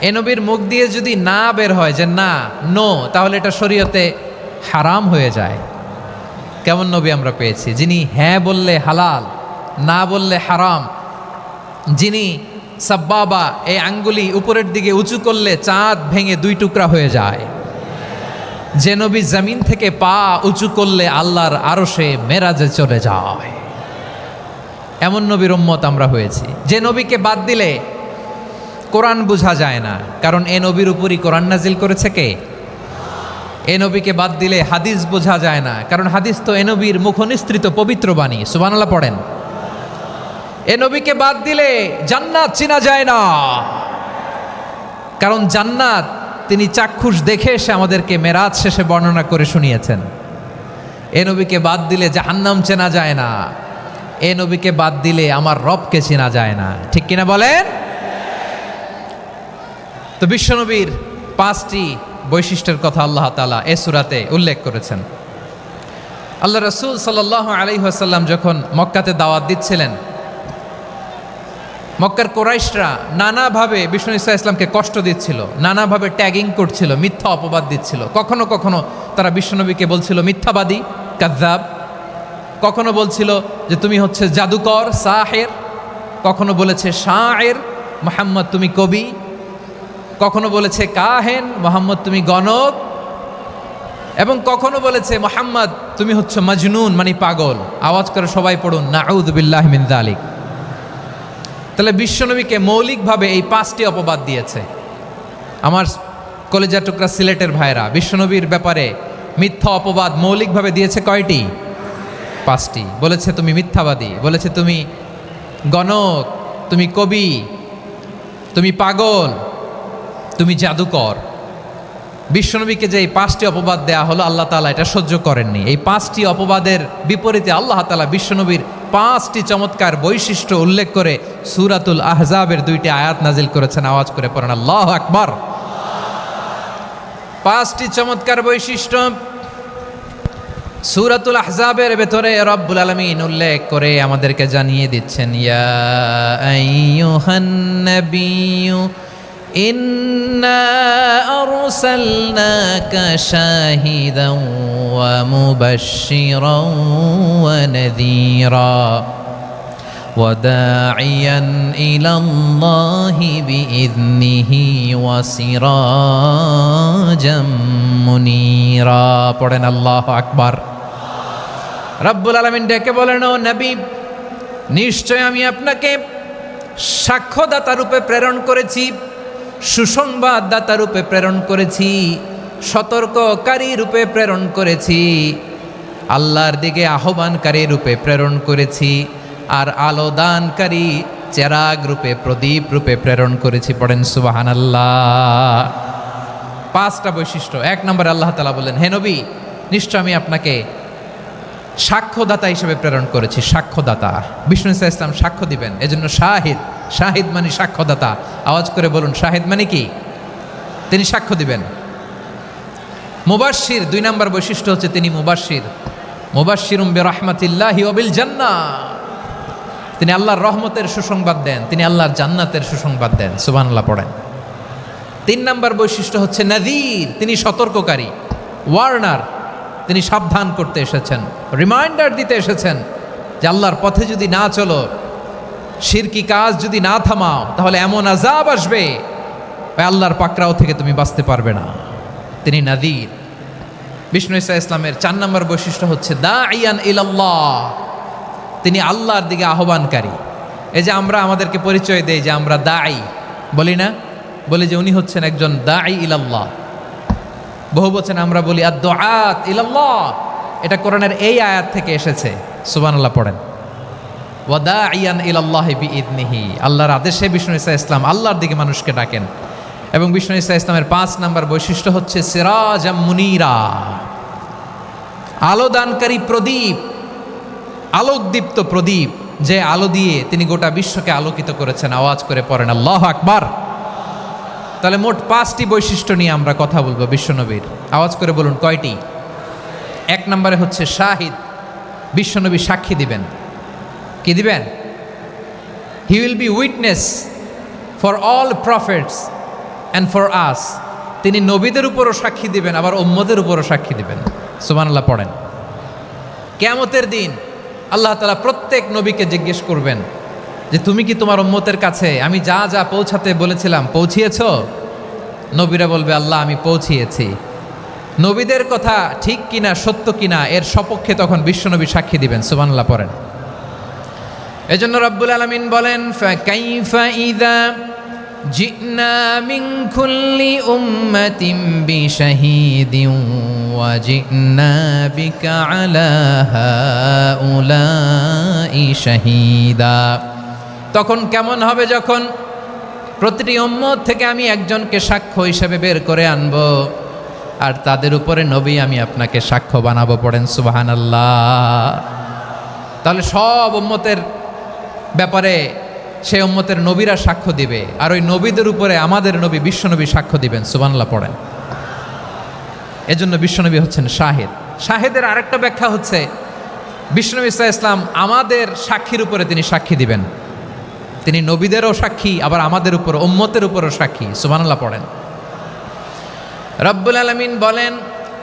এ নবীর মুখ দিয়ে যদি না বের হয় যে না, নো, তাহলে এটা শরীয়তে হারাম হয়ে যায়। কেমন নবী আমরা পেয়েছি, যিনি হ্যাঁ বললে হালাল, না বললে হারাম, যিনি সাব্বাবা এই আঙ্গুলি উপরের দিকে উঁচু করলে চাঁদ ভেঙে 2 টুকরা হয়ে যায়, যে নবী জমিন থেকে পা উঁচু করলে আল্লাহর আরশে মেরাজে চলে যায়, এমন নবীর উম্মত আমরা হয়েছি। যে নবীকে বাদ দিলে কোরআন বোঝা যায় না, কারণ এ নবীর উপরই কোরআন নাজিল করেছে কে? এ নবীকে বাদ দিলে হাদিস বোঝা যায় না, কারণ হাদিস তো এ নবীর মুখনিসৃত পবিত্র বাণী। সুবহানাল্লাহ পড়েন। এ নবীকে বাদ দিলে জান্নাত চিনা যায় না, কারণ জান্নাত তিনি চাক্ষুষ দেখে এসে আমাদেরকে মেরাজ শেষে বর্ণনা করে শুনিয়েছেন। এ নবীকে বাদ দিলে জাহান্নাম চেনা যায় না, এ নবীকে বাদ দিলে আমার রবকে চেনা যায় না। ঠিক কিনা বলেন? তো বিশ্বনবীর 5টি বৈশিষ্ট্যের কথা আল্লাহ তাআলা এ সূরাতে উল্লেখ করেছেন। আল্লাহ রাসূল সাল্লাল্লাহু আলাইহি ওয়াসাল্লাম যখন মক্কাতে দাওয়াত দিচ্ছিলেন, মক্কার কুরাইশরা নানাভাবে বিষ্ণু ঈসা ইসলামকে কষ্ট দিচ্ছিল, নানাভাবে ট্যাগিং করছিল, মিথ্যা অপবাদ দিচ্ছিল। কখনো কখনো তারা বিশ্বনবীকে বলছিল মিথ্যাবাদী, কাযযাব। কখনো বলছিল যে তুমি হচ্ছে জাদুকর, সাহের। কখনো বলেছে শায়ের, মুহাম্মদ তুমি কবি। কখনো বলেছে কাহেন, মুহাম্মদ তুমি গণক। এবং কখনো বলেছে মুহাম্মদ তুমি হচ্ছে মাজনুন, মানে পাগল। আওয়াজ করে সবাই পড়ুন নাউযু বিল্লাহি মিন যালিক। তাহলে বিশ্বনবীকে মৌলিকভাবে এই 5টি অপবাদ দিয়েছে। আমার কলেজা টুকরা সিলেটের ভাইরা, বিশ্বনবীর ব্যাপারে মিথ্যা অপবাদ মৌলিকভাবে দিয়েছে কয়টি? 5টি। বলেছে তুমি মিথ্যাবাদী, বলেছে তুমি গণক, তুমি কবি, তুমি পাগল, তুমি জাদুকর। বিশ্বনবীকে যে এই 5টি অপবাদ দেয়া হলো, আল্লাহ তাআলা এটা সহ্য করেননি। এই 5টি অপবাদের বিপরীতে আল্লাহ তাআলা বিশ্বনবীর 5টি চমৎকার বৈশিষ্ট্য উল্লেখ করে সূরাতুল আহজাবের 2টি আয়াত নাজিল করেছেন। আওয়াজ করে পড়েন আল্লাহু আকবার। 5টি চমৎকার বৈশিষ্ট্য সূরাতুল আহজাবের ভেতরে রব্বুল আলামিন উল্লেখ করে আমাদেরকে জানিয়ে দিচ্ছেন, ইয়া আইয়ুহান নাবিয়্যু ইন্না আরসালনাকা শাহিদান ওয়া মুবাশশিরান ওয়া নাযীরা ওয়া দাঈয়ান ইলাল্লাহি বিইذনিহি ওয়া সিরাজাম মুনীরা। পড়েন আল্লাহু আকবার। রব্বুল আলামিন ডেকে বলেন, ও নবী, নিশ্চয় আমি আপনাকে সাক্ষ্যদাতা রূপে প্রেরণ করেছি, সুসংবাদদাতা রূপে প্রেরণ করেছি, সতর্ককারী রূপে প্রেরণ করেছি, আল্লাহর দিকে আহ্বানকারী রূপে প্রেরণ করেছি, আর আলোদানকারী চেরাগ রূপে, প্রদীপ রূপে প্রেরণ করেছি। পড়েন সুবহানাল্লাহ। 5টা বৈশিষ্ট্য। 1 নম্বরে আল্লাহ তাআলা বলেন, হে নবী, নিশ্চয় আমি আপনাকে সাক্ষ্যদাতা হিসেবে প্রেরণ করেছি। সাক্ষ্যদাতা, বিষ্ণু ঈসা ইসলাম সাক্ষ্য দিবেন, এজন্য শাহিদ। শাহিদ মানে সাক্ষ্যদাতা। আওয়াজ করে বলুন, শাহিদ মানে কি? তিনি সাক্ষ্য দিবেন। মুবাশশির, 2 নম্বর বৈশিষ্ট্য হচ্ছে তিনি মুবাশশির। মুবাশশিরুম বিরাহমাতিল্লাহি ওয়া বিল জান্নাহ। তিনি আল্লাহর রহমতের সুসংবাদ দেন, তিনি আল্লাহর জান্নাতের সুসংবাদ দেন। সুবহানাল্লাহ পড়েন। 3 নম্বর বৈশিষ্ট্য হচ্ছে নাযীর, তিনি সতর্ককারী, ওয়ার্নার। তিনি সাবধান করতে এসেছেন, রিমাইন্ডার দিতে এসেছেন যে আল্লাহর পথে যদি না চলো, শিরকি কাজ যদি না থামাও, তাহলে এমন আযাব আসবে আল্লাহর পাকড়াও থেকে তুমি বাঁচতে পারবে না। তিনি নাযীর। বিষ্ণু ঈসা ইসলামের 4 নম্বর বৈশিষ্ট্য হচ্ছে দাঈয়ান ইলাল্লাহ, তিনি আল্লাহর দিকে আহ্বানকারী। এই যে আমরা আমাদেরকে পরিচয় দেই যে আমরা দাঈ, বলি না? বলি যে উনি হচ্ছেন একজন দাঈ ইলাল্লাহ। বহু বচনে আমরা বলি আদ-দুআত ইলাল্লাহ। এটা কোরআনের এই আয়াত থেকে এসেছে। সুবহানাল্লাহ পড়েন। ওয়া দাঈয়ান ইলাল্লাহি বিইذনিহি, আল্লাহর আদেশে বিষ্ণু ঈসা ইসলাম আল্লাহর দিকে মানুষকে ডাকেন। এবং বিষ্ণু ঈসা ইসলামের 5 নম্বর বৈশিষ্ট্য হচ্ছে সিরাজাম মুনীরা, আলোদানকারী প্রদীপ, আলোকদীপ্ত প্রদীপ, যে আলো দিয়ে তিনি গোটা বিশ্বকে আলোকিত করেছেন। আওয়াজ করে পড়েন আল্লাহু আকবার। তাহলে মোট 5টি বৈশিষ্ট্য নিয়ে আমরা কথা বলবো বিশ্বনবীর। আওয়াজ করে বলুন কয়টি? 1 নম্বরে হচ্ছে শাহিদ, বিশ্বনবী সাক্ষী দিবেন। কি দিবেন? He will be witness for all prophets and for us, তিনি নবীদের উপরও সাক্ষী দিবেন, আবার উম্মতের উপরও সাক্ষী দিবেন। সুবহানাল্লাহ পড়েন। কিয়ামতের দিন আল্লাহ তাআলা প্রত্যেক নবীকে জিজ্ঞেস করবেন যে তুমি কি তোমার উম্মতের কাছে আমি যা যা পৌঁছাতে বলেছিলাম পৌঁছিয়েছো? নবীরা বলবে আল্লাহ আমি পৌঁছিয়েছি। নবীদের কথা ঠিক কিনা সত্য কিনা এর সপক্ষে তখন বিশ্বনবী সাক্ষী দিবেন। সুবহানাল্লাহ পড়েন। এজন্য রব্বুল আলামিন বলেন ফাকাইফা ইযা জিনা মিন কুল্লি উম্মাতিন বিশাহীদিন ওয়া জিনা বিকা আলা হাউলাই শাহীদা। তখন কেমন হবে যখন প্রতিটি উম্মত থেকে আমি একজনকে সাক্ষ্য হিসেবে বের করে আনব, আর তাদের উপরে নবী আমি আপনাকে সাক্ষ্য বানাবো। পড়েন সুবহানাল্লাহ। তাহলে সব উম্মতের ব্যাপারে সেই উম্মতের নবীরা সাক্ষ্য দিবে, আর ওই নবীদের উপরে আমাদের নবী বিশ্বনবী সাক্ষ্য দিবেন। সুবহানাল্লাহ পড়েন। এজন্য বিশ্বনবী হচ্ছেন শাহিদ। শাহিদের আরেকটা ব্যাখ্যা হচ্ছে বিশ্বনবী সাল্লাল্লাহু আলাইহি ওয়াসাল্লাম আমাদের সাক্ষীর উপরে তিনি সাক্ষী দিবেন। তিনি নবীদেরও সাক্ষী, আবার আমাদের উপর উম্মতের উপরও সাক্ষী। সুবহানাল্লাহ পড়েন। রব্বুল আলামিন বলেন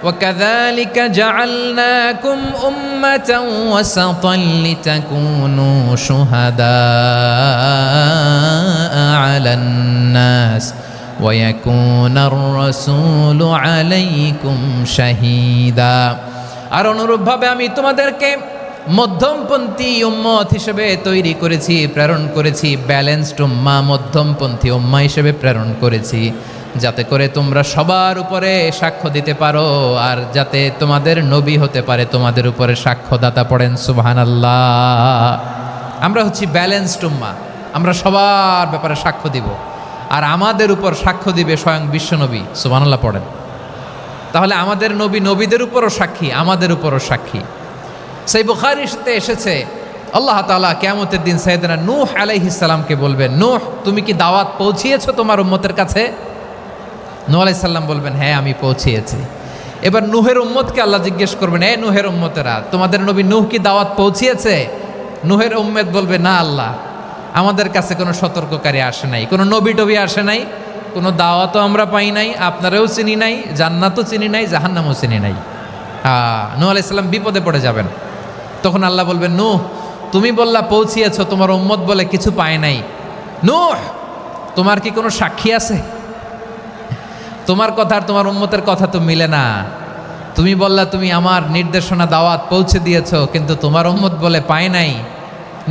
وَكَذَلِكَ جَعَلْنَاكُمْ أُمَّةً وَسَطًا لِتَكُونُوا شُهَدَاءَ عَلَى النَّاسِ وَيَكُونَ الرَّسُولُ عَلَيْكُمْ شَهِيدًا। আর অনুরূপভাবে আমি তোমাদেরকে মধ্যমপন্থী উম্মত হিসেবে তৈরি করেছি, প্রেরণ করেছি। ব্যালেন্সড উম্মাহ, মধ্যমপন্থী উম্মাহ হিসেবে প্রেরণ করেছি, যাতে করে তোমরা সবার উপরে সাক্ষ্য দিতে পারো, আর যাতে তোমাদের নবী হতে পারে তোমাদের উপরে সাক্ষ্যদাতা। পড়েন সুবহানাল্লাহ। আমরা হচ্ছি ব্যালেন্সড উম্মাহ, আমরা সবার ব্যাপারে সাক্ষ্য দিব, আর আমাদের উপর সাক্ষ্য দিবে স্বয়ং বিশ্বনবী। সুবহানাল্লাহ পড়েন। তাহলে আমাদের নবী নবীদের উপরও সাক্ষী, আমাদের উপরও সাক্ষী। সেই বুখারীতে এসেছে আল্লাহ তাআলা কিয়ামতের দিন সাইয়েদনা নূহ আলাইহিস সালামকে বলবেন, নূহ তুমি কি দাওয়াত পৌঁছিয়েছো তোমার উম্মতের কাছে? নূহ আলাইহিস সালাম বলবেন হ্যাঁ আমি পৌঁছিয়েছি। এবার নূহের উম্মতকে আল্লাহ জিজ্ঞেস করবেন, এ নূহের উম্মতেরা তোমাদের নবী নূহ কি দাওয়াত পৌঁছিয়েছে? নূহের উম্মত বলবে না আল্লাহ, আমাদের কাছে কোনো সতর্ককারী আসে নাই, কোনো নবী টবি আসে নাই, কোনো দাওয়াতও আমরা পাই নাই, আপনারাও চিনি নাই, জান্নাতও চিনি নাই, জাহান্নামও চিনি নাই। নূহ আলাইহিস সালাম বিপদে পড়ে যাবেন। তখন আল্লাহ বলবেন নূহ তুমি বললা পৌঁছিয়েছো, তোমার উম্মত বলে কিছু পায় নাই। নূহ তোমার কি কোনো সাক্ষী আছে? তোমার কথা আর তোমার উম্মতের কথা তো মিলে না। তুমি বললা তুমি আমার নির্দেশনা দাওয়াত পৌঁছে দিয়েছো, কিন্তু তোমার উম্মত বলে পায় নাই।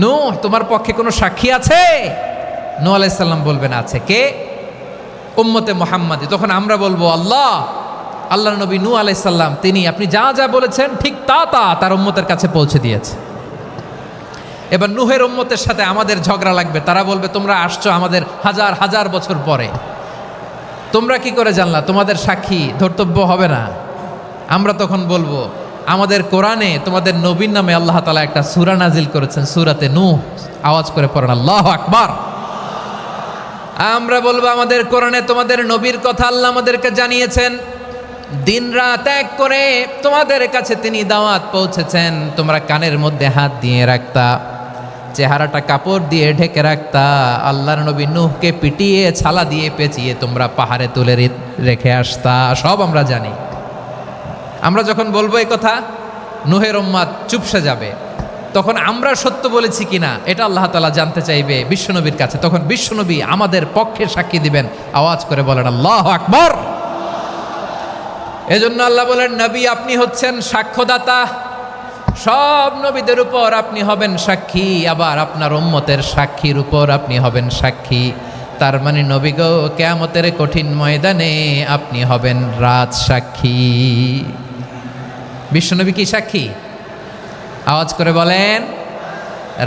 নূহ তোমার পক্ষে কোনো সাক্ষী আছে? নূহ আলাইহিস সালাম বলবেন আছে। কে? উম্মতে মুহাম্মাদি। তখন আমরা বলবো আল্লাহর নবী নূহ আলাইহিস সালাম তিনি আপনি যা যা বলেছেন ঠিক তা তার উম্মতের কাছে পৌঁছে দিয়েছে। এবার নূহের উম্মতের সাথে আমাদের ঝগড়া লাগবে। তারা বলবে তোমরা আসছো আমাদের হাজার হাজার বছর পরে, তোমরা কি করে জানলা? তোমাদের সাক্ষী ধর্তব্য হবে না। আমরা তখন বলবো আমাদের কোরআনে তোমাদের নবীর নামে আল্লাহ তাআলা একটা সূরা নাজিল করেছেন, সূরাতে নূহ। আওয়াজ করে পড়েন আল্লাহু আকবার। আমরা বলবো আমাদের কোরআনে তোমাদের নবীর কথা আল্লাহ আমাদেরকে জানিয়েছেন, দিন রাত এক করে তোমাদের কাছে তিনি দাওয়াত পৌঁছেছেন। তোমরা কানের মধ্যে হাত দিয়ে রাখতা, চেহারাটা কাপড় দিয়ে ঢেকে রাখতা, আল্লাহর নবী নূহকে পিটিয়ে ছালা দিয়ে পেঁচিয়ে তোমরা পাহাড়ে তুলে রেখে আসতা। সব আমরা জানি। আমরা যখন বলবো এই কথা নূহের উম্মত চুপসে যাবে। তখন আমরা সত্য বলেছি কিনা এটা আল্লাহ তাআলা জানতে চাইবে বিশ্বনবীর কাছে। তখন বিশ্বনবী আমাদের পক্ষে সাক্ষী দিবেন। আওয়াজ করে বলেন আল্লাহু আকবার। এজন্য আল্লাহ বলেন নবী আপনি হচ্ছেন সাক্ষ্যদাতা, সব নবীদের উপর আপনি হবেন সাক্ষী, আবার আপনার উম্মতের সাক্ষীর উপর আপনি হবেন সাক্ষী। তার মানে নবী গো কিয়ামতের কঠিন ময়দানে আপনি হবেন রাজ সাক্ষী। বিশ্বনবী কি সাক্ষী? আওয়াজ করে বলেন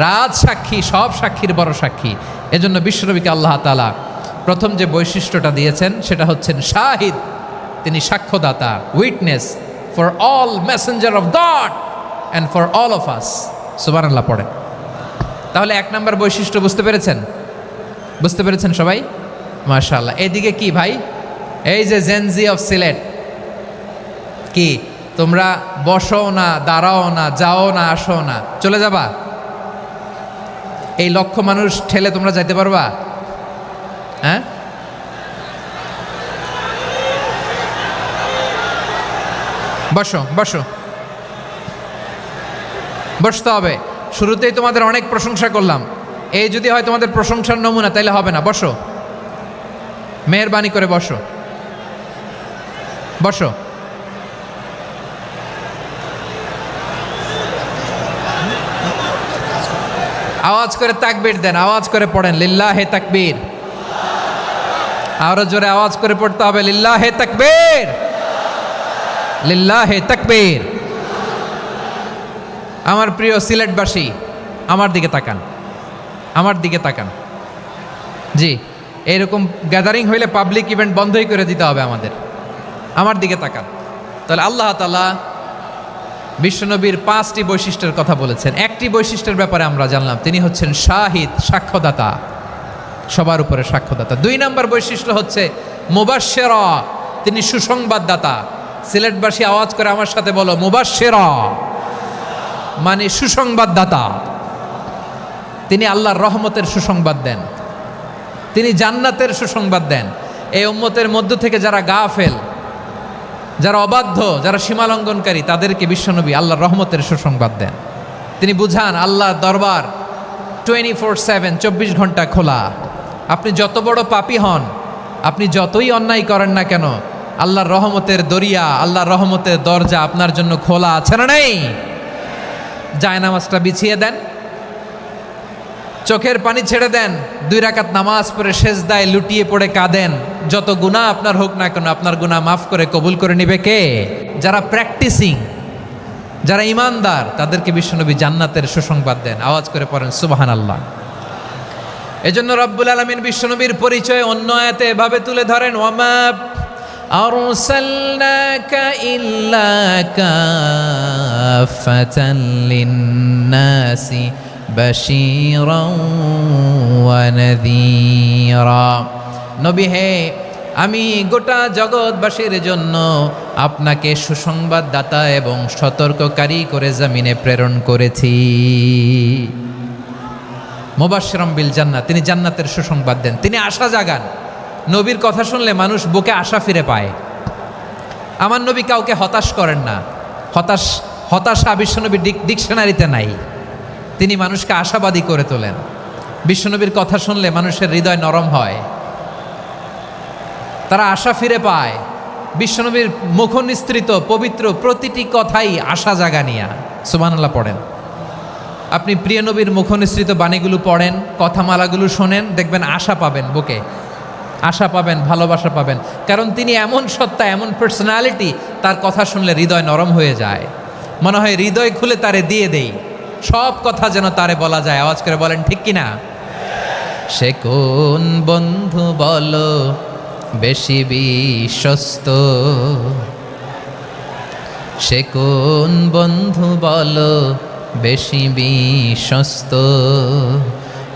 রাজ সাক্ষী, সব সাক্ষীর বড় সাক্ষী। এজন্য বিশ্বনবীকে আল্লাহ তাআলা প্রথম যে বৈশিষ্ট্যটা দিয়েছেন সেটা হচ্ছেন শাহিদ। তিনি সাক্ষ্যদাতা, witness for all messenger of God and for all of us. সুবহানাল্লাহ পড়েন। তাহলে এক নম্বর বৈশিষ্ট্য বুঝতে পেরেছেন? বুঝতে পেরেছেন সবাই? মাশাআল্লাহ। এদিকে কি ভাই, এই যে জেনজি অফ সিলেট, কি তোমরা বসো না, দাঁড়াও না, যাও না, আসো না, চলে যাবা? এই লক্ষ মানুষ ঠেলে তোমরা যাইতে পারবা? হ্যাঁ বসো বসো, বসতে হবে। শুরুতেই তোমাদের অনেক প্রশংসা করলাম, এই যদি হয় তোমাদের প্রশংসার নমুনা তাইলে হবে না। বসো, মেহেরবানি করে বসো, বসো। আওয়াজ করে তাকবীর দেন, আওয়াজ করে পড়েন লিল্লাহে তাকবীর। আরো জোরে আওয়াজ করে পড়তে হবে লিল্লাহে তাকবীর, লিল্লাহে তাকবীর। আমার প্রিয় সিলেটবাসী, আমার দিকে তাকান, আমার দিকে তাকান। জি, এইরকম গ্যাদারিং হইলে পাবলিক ইভেন্ট বন্ধই করে দিতে হবে আমাদের। আমার দিকে তাকান। তাহলে আল্লাহ তাআলা বিশ্বনবীর 5টি বৈশিষ্ট্যের কথা বলেছেন। একটি বৈশিষ্ট্যের ব্যাপারে আমরা জানলাম, তিনি হচ্ছেন শাহিদ, সাক্ষ্যদাতা, সবার উপরে সাক্ষ্যদাতা। 2 নম্বর বৈশিষ্ট্য হচ্ছে মুবাশশিরা, তিনি সুসংবাদদাতা। সিলেটবাসী আওয়াজ করে আমার সাথে বলো মুবাশশিরা, মানে সুসংবাদদাতা। তিনি আল্লাহর রহমতের সুসংবাদ দেন, তিনি জান্নাতের সুসংবাদ দেন। এই উম্মতের মধ্য থেকে যারা গাফেল, যারা অবাধ্য, যারা সীমালঙ্ঘনকারী, তাদেরকে বিশ্বনবী আল্লাহর রহমতের সুসংবাদ দেন। তিনি বুঝান আল্লাহর দরবার 24/7, 24 ঘন্টা খোলা। আপনি যত বড় পাপী হন, আপনি যতই অন্যায় করেন না কেন, আল্লাহর রহমতের দরিয়া, আল্লাহর রহমতের দরজা আপনার জন্য খোলা আছে না নেই? জায়নামাজটা বিছিয়ে দেন, চোখের পানি ছেড়ে দেন, 2 রাকাত নামাজ পড়ে সেজদায় লুটিয়ে পড়ে কাঁদেন। যত গুনাহ আপনার হোক না কেন, আপনার গুনাহ মাফ করে কবুল করে নিবে কে? যারা প্র্যাকটিসিং, যারা ইমানদার, তাদেরকে বিশ্বনবী জান্নাতের সুসংবাদ দেন। আওয়াজ করে পড়েন সুবহানাল্লাহ। এজন্য রব্বুল আলামিন বিশ্বনবীর পরিচয় অন্য আয়াতে এভাবে তুলে ধরেন, ওয়ামা আরসালনাকা ইল্লা কাফাতান লিন্নাসি বাশীরাও ওয়া নাযীরা। নবী হে, আমি গোটা জগৎবাসীর জন্য আপনাকে সুসংবাদদাতা এবং সতর্ককারী করে জমিনে প্রেরণ করেছি। মুবাশশিরাম বিল জান্নাত, তিনি জান্নাতের সুসংবাদ দেন, তিনি আশা জাগান। নবীর কথা শুনলে মানুষ বুকে আশা ফিরে পায়। আমার নবী কাউকে হতাশ করেন না। হতাশা বিশ্বনবীর ডিকশনারিতে নাই। তিনি মানুষকে আশাবাদী করে তোলেন। বিশ্বনবীর কথা শুনলে মানুষের হৃদয় নরম হয়, তারা আশা ফিরে পায়। বিশ্বনবীর মুখনিসৃত পবিত্র প্রতিটি কথাই আশা জাগানিয়া। সুবহানাল্লাহ পড়েন। আপনি প্রিয় নবীর মুখনিসৃত বাণীগুলো পড়েন, কথামালাগুলো শোনেন, দেখবেন আশা পাবেন, বুকে আশা পাবেন, ভালোবাসা পাবেন। কারণ তিনি এমন সত্তা, এমন পার্সোনালিটি, তার কথা শুনলে হৃদয় নরম হয়ে যায়। মনে হয় হৃদয় খুলে তারে দিয়ে দেই, সব কথা যেন তারে বলা যায়। আওয়াজ করে বলেন ঠিক কিনা? সে কোন বন্ধু বলো বেশি বিশ্বস্ত, সে কোন বন্ধু বলো বেশি বিশ্বস্ত,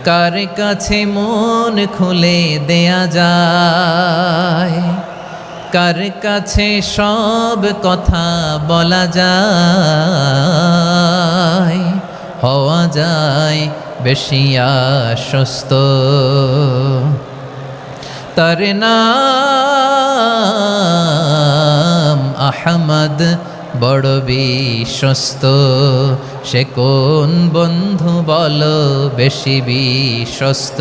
কার কাছে মন খুলে দেয়া যায়, কার কাছে সব কথা বলা যায়, হওয়া যায় বেশি আশ্বস্ত। তার নাম আহমদ, বড় বিশ্বস্ত। সে কোন বন্ধু বলো বেশি বিশ্বস্ত,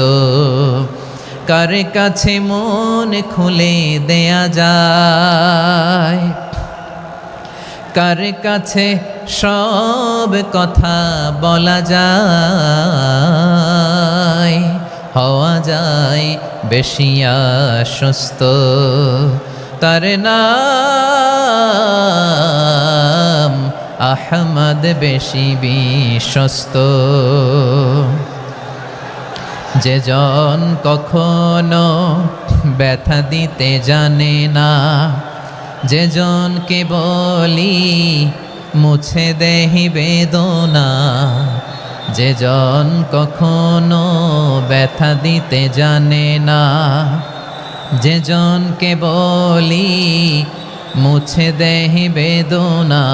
কার কাছে মন খুলে দেয়া যায়, কার কাছে সব কথা বলা যায়, হওয়া যায় বেশি আশ্বস্ত। তার নাম আহমদ, বেশি বিশ্বস্ত। যে জন কখনো ব্যথা দিতে জানে না, যে জনকে বলি মুছে দেহি বেদনা, যে জন কখনো ব্যথা দিতে জানে না, যে জনকে বলি মুছে দেহি বেদনা,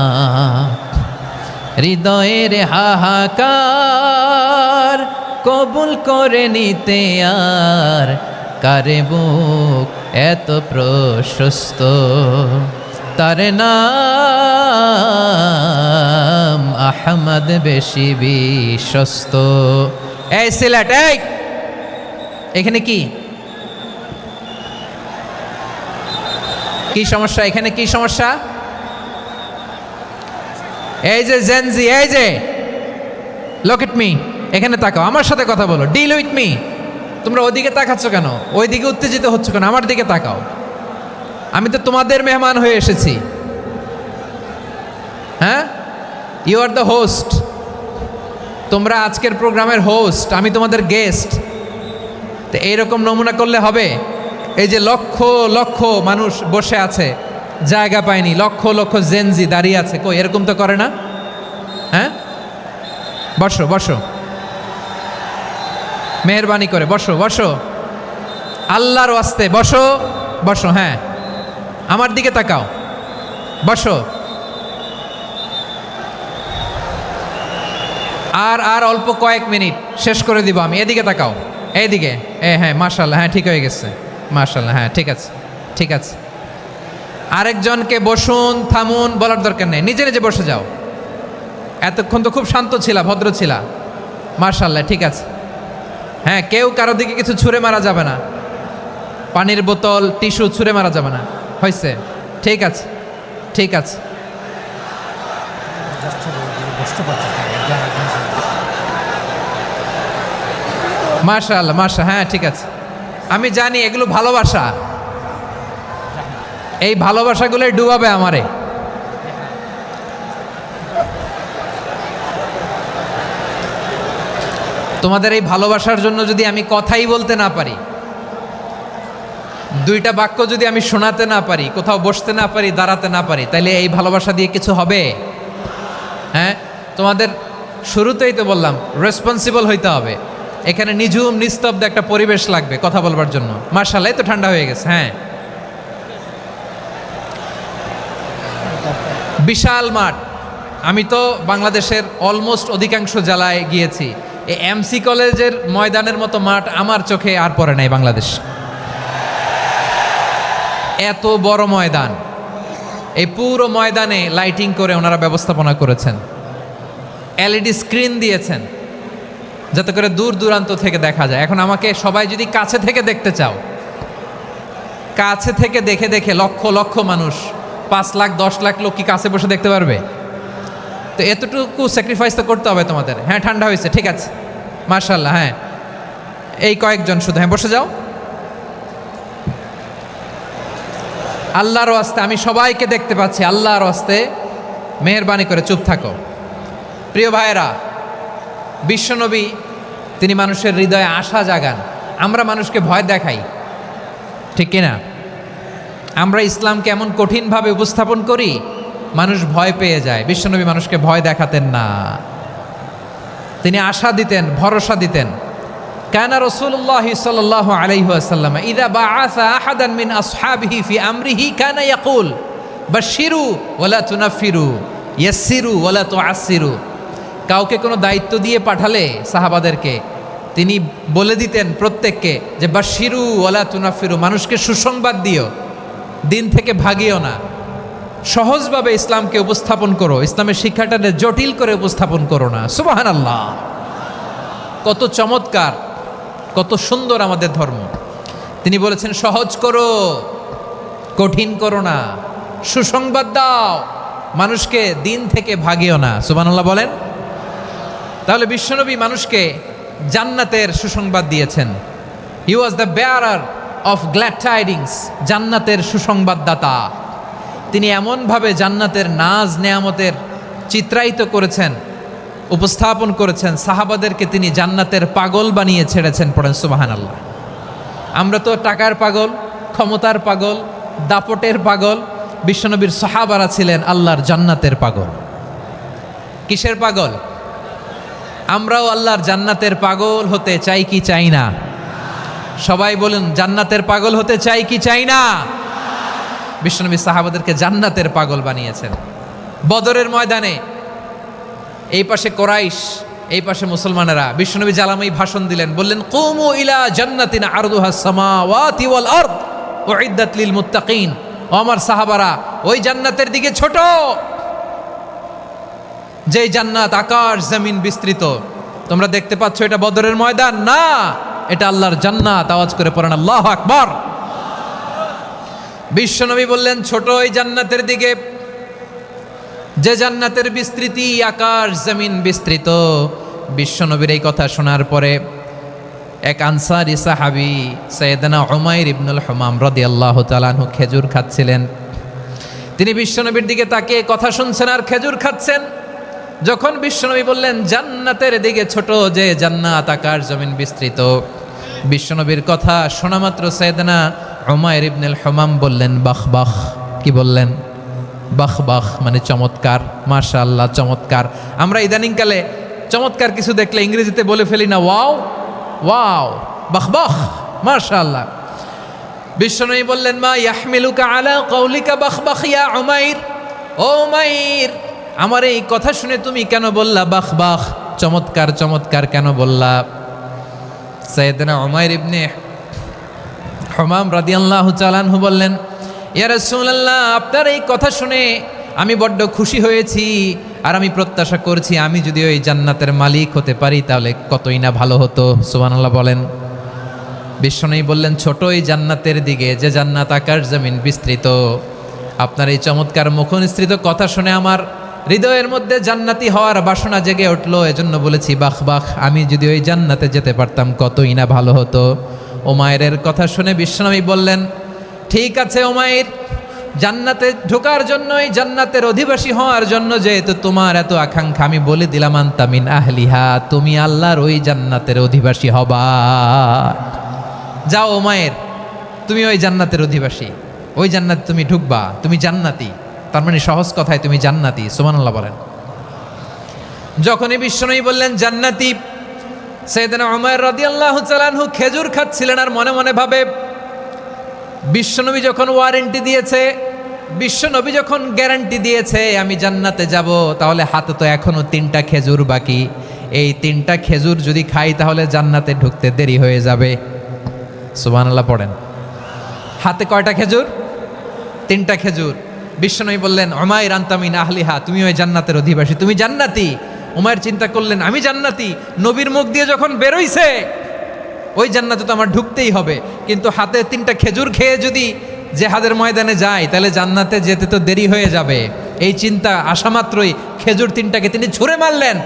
হৃদয়ের হাহাকার কবুল করে নিতে আর কারে বুক এত প্রশস্ত, তার নাম আহমদ বেশি বিশ্বস্ত। এই সিলেট, এই এখানে কি কি সমস্যা? এখানে কি সমস্যা? এই যে জেনজি, এই যে লুক এট মি, এখানে তাকাও, আমার সাথে কথা বলো, ডিল উইথ মি। তোমরা ওইদিকে তাকাচ্ছ কেন? ওইদিকে উত্তেজিত হচ্ছ কেন? আমার দিকে তাকাও। আমি তো তোমাদের মেহমান হয়ে এসেছি। হ্যাঁ, ইউ আর দ্য হোস্ট। তোমরা আজকের প্রোগ্রামের হোস্ট, আমি তোমাদের গেস্ট। তো এইরকম নমুনা করলে হবে? এই যে লক্ষ লক্ষ মানুষ বসে আছে, জায়গা পায়নি, লক্ষ লক্ষ জেনজি দাঁড়িয়ে আছে, কই এরকম তো করে না? হ্যাঁ, বসো বসো, মেহরবানি করে বসো বসো, আল্লাহর ওয়াস্তে বসো বসো। হ্যাঁ, আমার দিকে তাকাও, বসো। আর অল্প কয়েক মিনিট, শেষ করে দিব আমি। এদিকে তাকাও, এইদিকে। হ্যাঁ, মাশাআল্লাহ, হ্যাঁ ঠিক হয়ে গেছে, মাশাআল্লাহ, হ্যাঁ ঠিক আছে ঠিক আছে। আরেকজনকে বসুন থামুন বলার দরকার নেই, নিজে নিজে বসে যাও। এতক্ষণ তো খুব শান্ত ছিলা, ভদ্র ছিলা, মাশাআল্লাহ ঠিক আছে। হ্যাঁ, কেউ কারো দিকে কিছু ছুঁড়ে মারা যাবে না, পানির বোতল টিস্যু ছুঁড়ে মারা যাবে না, হয়েছে? ঠিক আছে ঠিক আছে। মাশাআল্লাহ মাশাআল্লাহ, হ্যাঁ ঠিক আছে। আমি জানি এগুলো ভালোবাসা, এই ভালোবাসাগুলোই ডুবাবে আমারে। তোমাদের এই ভালোবাসার জন্য যদি আমি কথাই বলতে না পারি, দুইটা বাক্য যদি আমি শোনাতে না পারি, কোথাও বসতে না পারি, দাঁড়াতে না পারি, তাইলে এই ভালোবাসা দিয়ে কিছু হবে? হ্যাঁ, তোমাদের শুরুতেই তো বললাম রেসপন্সিবল হইতে হবে। এখানে নিঝুম নিস্তব্ধ একটা পরিবেশ লাগবে কথা বলবার জন্য। মাশাআল্লাহ, তো ঠান্ডা হয়ে গেছে। হ্যাঁ, বিশাল মাঠ। আমি তো বাংলাদেশের অলমোস্ট অধিকাংশ জেলায় গিয়েছি, এই এমসি কলেজের ময়দানের মতো মাঠ আমার চোখে আর পড়ে নাই বাংলাদেশ। এত বড় ময়দান, এই পুরো ময়দানে লাইটিং করে ওনারা ব্যবস্থাপনা করেছেন, এলইডি স্ক্রিন দিয়েছেন যাতে করে দূর দূরান্ত থেকে দেখা যায়। এখন আমাকে সবাই যদি কাছে থেকে দেখতে চাও, কাছে থেকে দেখে দেখে লক্ষ লক্ষ মানুষ, 5 লাখ 10 লাখ লোক কি কাছে বসে দেখতে পারবে? তো এতটুকু স্যাক্রিফাইস তো করতে হবে তোমাদের। হ্যাঁ, ঠান্ডা হয়েছে, ঠিক আছে, মাশাআল্লাহ। হ্যাঁ, এই কয়েকজন শুধু, হ্যাঁ বসে যাও। আল্লাহর ওয়াস্তে আমি সবাইকে দেখতে পাচ্ছি, আল্লাহর ওয়াস্তে মেহেরবানি করে চুপ থাকো। প্রিয় ভাইয়েরা, বিশ্বনবী তিনি মানুষের হৃদয়ে আশা জাগান। আমরা মানুষকে ভয় দেখাই, ঠিক কিনা? আমরা ইসলামকে এমন কঠিনভাবে উপস্থাপন করি, মানুষ ভয় পেয়ে যায়। বিশ্বনবী মানুষকে ভয় দেখাতেন না, তিনি আশা দিতেন, ভরসা দিতেন। কানা রাসূলুল্লাহ সাল্লাল্লাহু আলাইহি ওয়াসাল্লাম ইযা বাআসা আহাদান মিন আসহাবিহি ফি আমরিহি কানা ইয়াকুল বাশশিরু ওয়ালা তুনাফিরু ইয়াসসিরু ওয়ালা তুআসসিরু। কাউকে কোনো দায়িত্ব দিয়ে পাঠালে সাহাবাদেরকে তিনি বলে দিতেন প্রত্যেককে যে বাশশিরু ওয়ালা তুনাফিরু, মানুষকে সুসংবাদ দিও, দিন থেকে ভাগিও না। সহজভাবে ইসলামকে উপস্থাপন করো, ইসলামের শিক্ষাটাকে জটিল করে উপস্থাপন করো না। সুবহানাল্লাহ, কত চমৎকার, কত সুন্দর আমাদের ধর্ম। তিনি বলেছেন সহজ করো, কঠিন করো না, সুসংবাদ দাও, মানুষকে দিন থেকে ভাগিও না। সুবহানাল্লাহ বলেন। তাহলে বিশ্বনবী মানুষকে জান্নাতের সুসংবাদ দিয়েছেন। He was the bearer of glad tidings, জান্নাতের সুসংবাদদাতা। তিনি এমনভাবে জান্নাতের নাজ নেয়ামতের চিত্রায়িত করেছেন, উপস্থাপন করেছেন, সাহাবাদেরকে তিনি জান্নাতের পাগল বানিয়ে ছেড়েছেন। পড়েন সুবহানাল্লাহ। আমরা তো টাকার পাগল, ক্ষমতার পাগল, দাপটের পাগল। বিশ্বনবীর সাহাবারা ছিলেন আল্লাহর জান্নাতের পাগল। কিসের পাগল? আমরাও আল্লাহর জান্নাতের পাগল হতে চাই কি চাই না? সবাই বলুন, জান্নাতের পাগল হতে চাই কি চাই না? বিশ্বনবী সাহাবাদেরকে জান্নাতের পাগল বানিয়েছেন। বদরের ময়দানে এই পাশে কোরাইশ, এই পাশে মুসলমানেরা। বিশ্বনবী জালামাই ভাষণ দিলেন, বললেন কুমু ইলা জান্নাতিন আরদুহাস সামাওয়াতি ওয়াল আরদ উইদ্দাত লিল মুত্তাকিন ও আমার সাহাবারা, ওই জান্নাতের দিকে ছোট, যেই জান্নাত আকাশ জমিন বিস্তৃত। তোমরা দেখতে পাচ্ছ এটা বদরের ময়দান না, এটা আল্লাহর জান্নাত। আওয়াজ করে পড়েন আল্লাহু আকবার। বিশ্বনবী বললেন ছোট ওই জান্নাতের দিকে, যে জান্নাতের বিস্তৃতি আকাশ জমিন বিস্তৃত। বিশ্বনবীর এই কথা শোনার পরে এক আনসারী সাহাবী সাইয়েদনা উমাইর ইবনুল হুমাম রাদিয়াল্লাহু তাআলা আনহু খেজুর খাচ্ছিলেন। তিনি বিশ্বনবীর দিকে তাকিয়ে কথা শুনছেন আর খেজুর খাচ্ছেন। যখন বিশ্বনবী বললেন জান্নাতের দিকে ছোট, যে জান্নাত আকাশ জমিন বিস্তৃত, বিশ্বনবীর কথা শোনা মাত্র সাইয়েদনা উমাইর ইবনুল হুমাম বললেন বাহ বাহ। কি বললেন? বাহ বাহ মানে চমৎকার, মাশাআল্লাহ চমৎকার। আমরা ইদানিংকালে চমৎকার কিছু দেখলে ইংরেজিতে বলে ফেলি না ওয়াও ওয়াও, বাহ বাহ মাশাআল্লাহ। বিশ্বনবী বললেন মা ইয়াহমিলুকা আলা কওলিকা বাহ বাহ ইয়া উমাইর। ও উমাইর, আমার এই কথা শুনে তুমি কেন বললা বাহ বাহ, চমৎকার চমৎকার কেন বললা? সাইয়েদনা উমাইর ইবনে হুমাম রাদিয়াল্লাহু তাআলা আনহু বললেন ইয়া রাসূলুল্লাহ, আপনার এই কথা শুনে আমি বড্ড খুশি হয়েছি, আর আমি প্রত্যাশা করছি আমি যদি ওই জান্নাতের মালিক হতে পারি তাহলে কতই না ভালো হতো। সুবহানাল্লাহ বলেন। বিশ্বনবী বললেন ছোট এই জান্নাতের দিকে, যে জান্নাত আকাশ জমিন বিস্তৃত। আপনার এই চমৎকার মুখনিসৃত কথা শুনে আমার হৃদয়ের মধ্যে জান্নাতি হওয়ার বাসনা জেগে উঠলো, এজন্য বলেছি বাহ বাহ, আমি যদি ওই জান্নাতে যেতে পারতাম কতই না ভালো হতো। উমাইরের কথা শুনে বিশ্বনবী বললেন ঠিক আছে উমাইর, জান্নাতে ঢোকার জন্য, এই জান্নাতের অধিবাসী হওয়ার জন্য যেহেতু তোমার এত আকাঙ্ক্ষা, আমি বলে দিলাম আনতা মিন আহলিহা, তুমি আল্লাহর ওই জান্নাতের অধিবাসী হবা। যাও উমাইর, তুমি ওই জান্নাতের অধিবাসী, ওই জান্নাতে তুমি ঢুকবা, তুমি জান্নাতি। তার মানে সহজ কথায় তুমি জান্নাতি। সুবহানাল্লাহ বলেন। যখনই বিশ্বনবী বললেন জান্নাতি, সাইয়েদনা উমাইর রাদিয়াল্লাহু তাআলা আনহু খেজুর খাচ্ছিলেন আর মনে মনে ভাবে বিশ্বনবী যখন ওয়ারেন্টি দিয়েছে, বিশ্বনবী যখন গ্যারান্টি দিয়েছে আমি জান্নাতে যাব, তাহলে হাতে তো এখনো 3টা খেজুর বাকি। এই 3টা খেজুর যদি খাই তাহলে জান্নাতে ঢুকতে দেরি হয়ে যাবে। সুবহানাল্লাহ পড়েন। হাতে কয়টা খেজুর? 3টা খেজুর। বিশ্বনবী বললেন উমাইর আনতা মিন আহলিহা, তুমি ওই জান্নাতের অধিবাসী, তুমি জান্নাতি। উমাইর চিন্তা করলেন আমি জান্নাতি, নবীর মুখ দিয়ে যখন বেরোইছে ওই জান্নাতে তো আমার ঢুকতেই হবে, কিন্তু হাতে 3টা খেজুর খেয়ে যদি জেহাদের ময়দানে যায় তাহলে জান্নাতে যেতে তো দেরি হয়ে যাবে। এই চিন্তা আসা মাত্রই খেজুর 3টাকে তিনি ছুঁড়ে মারলেন,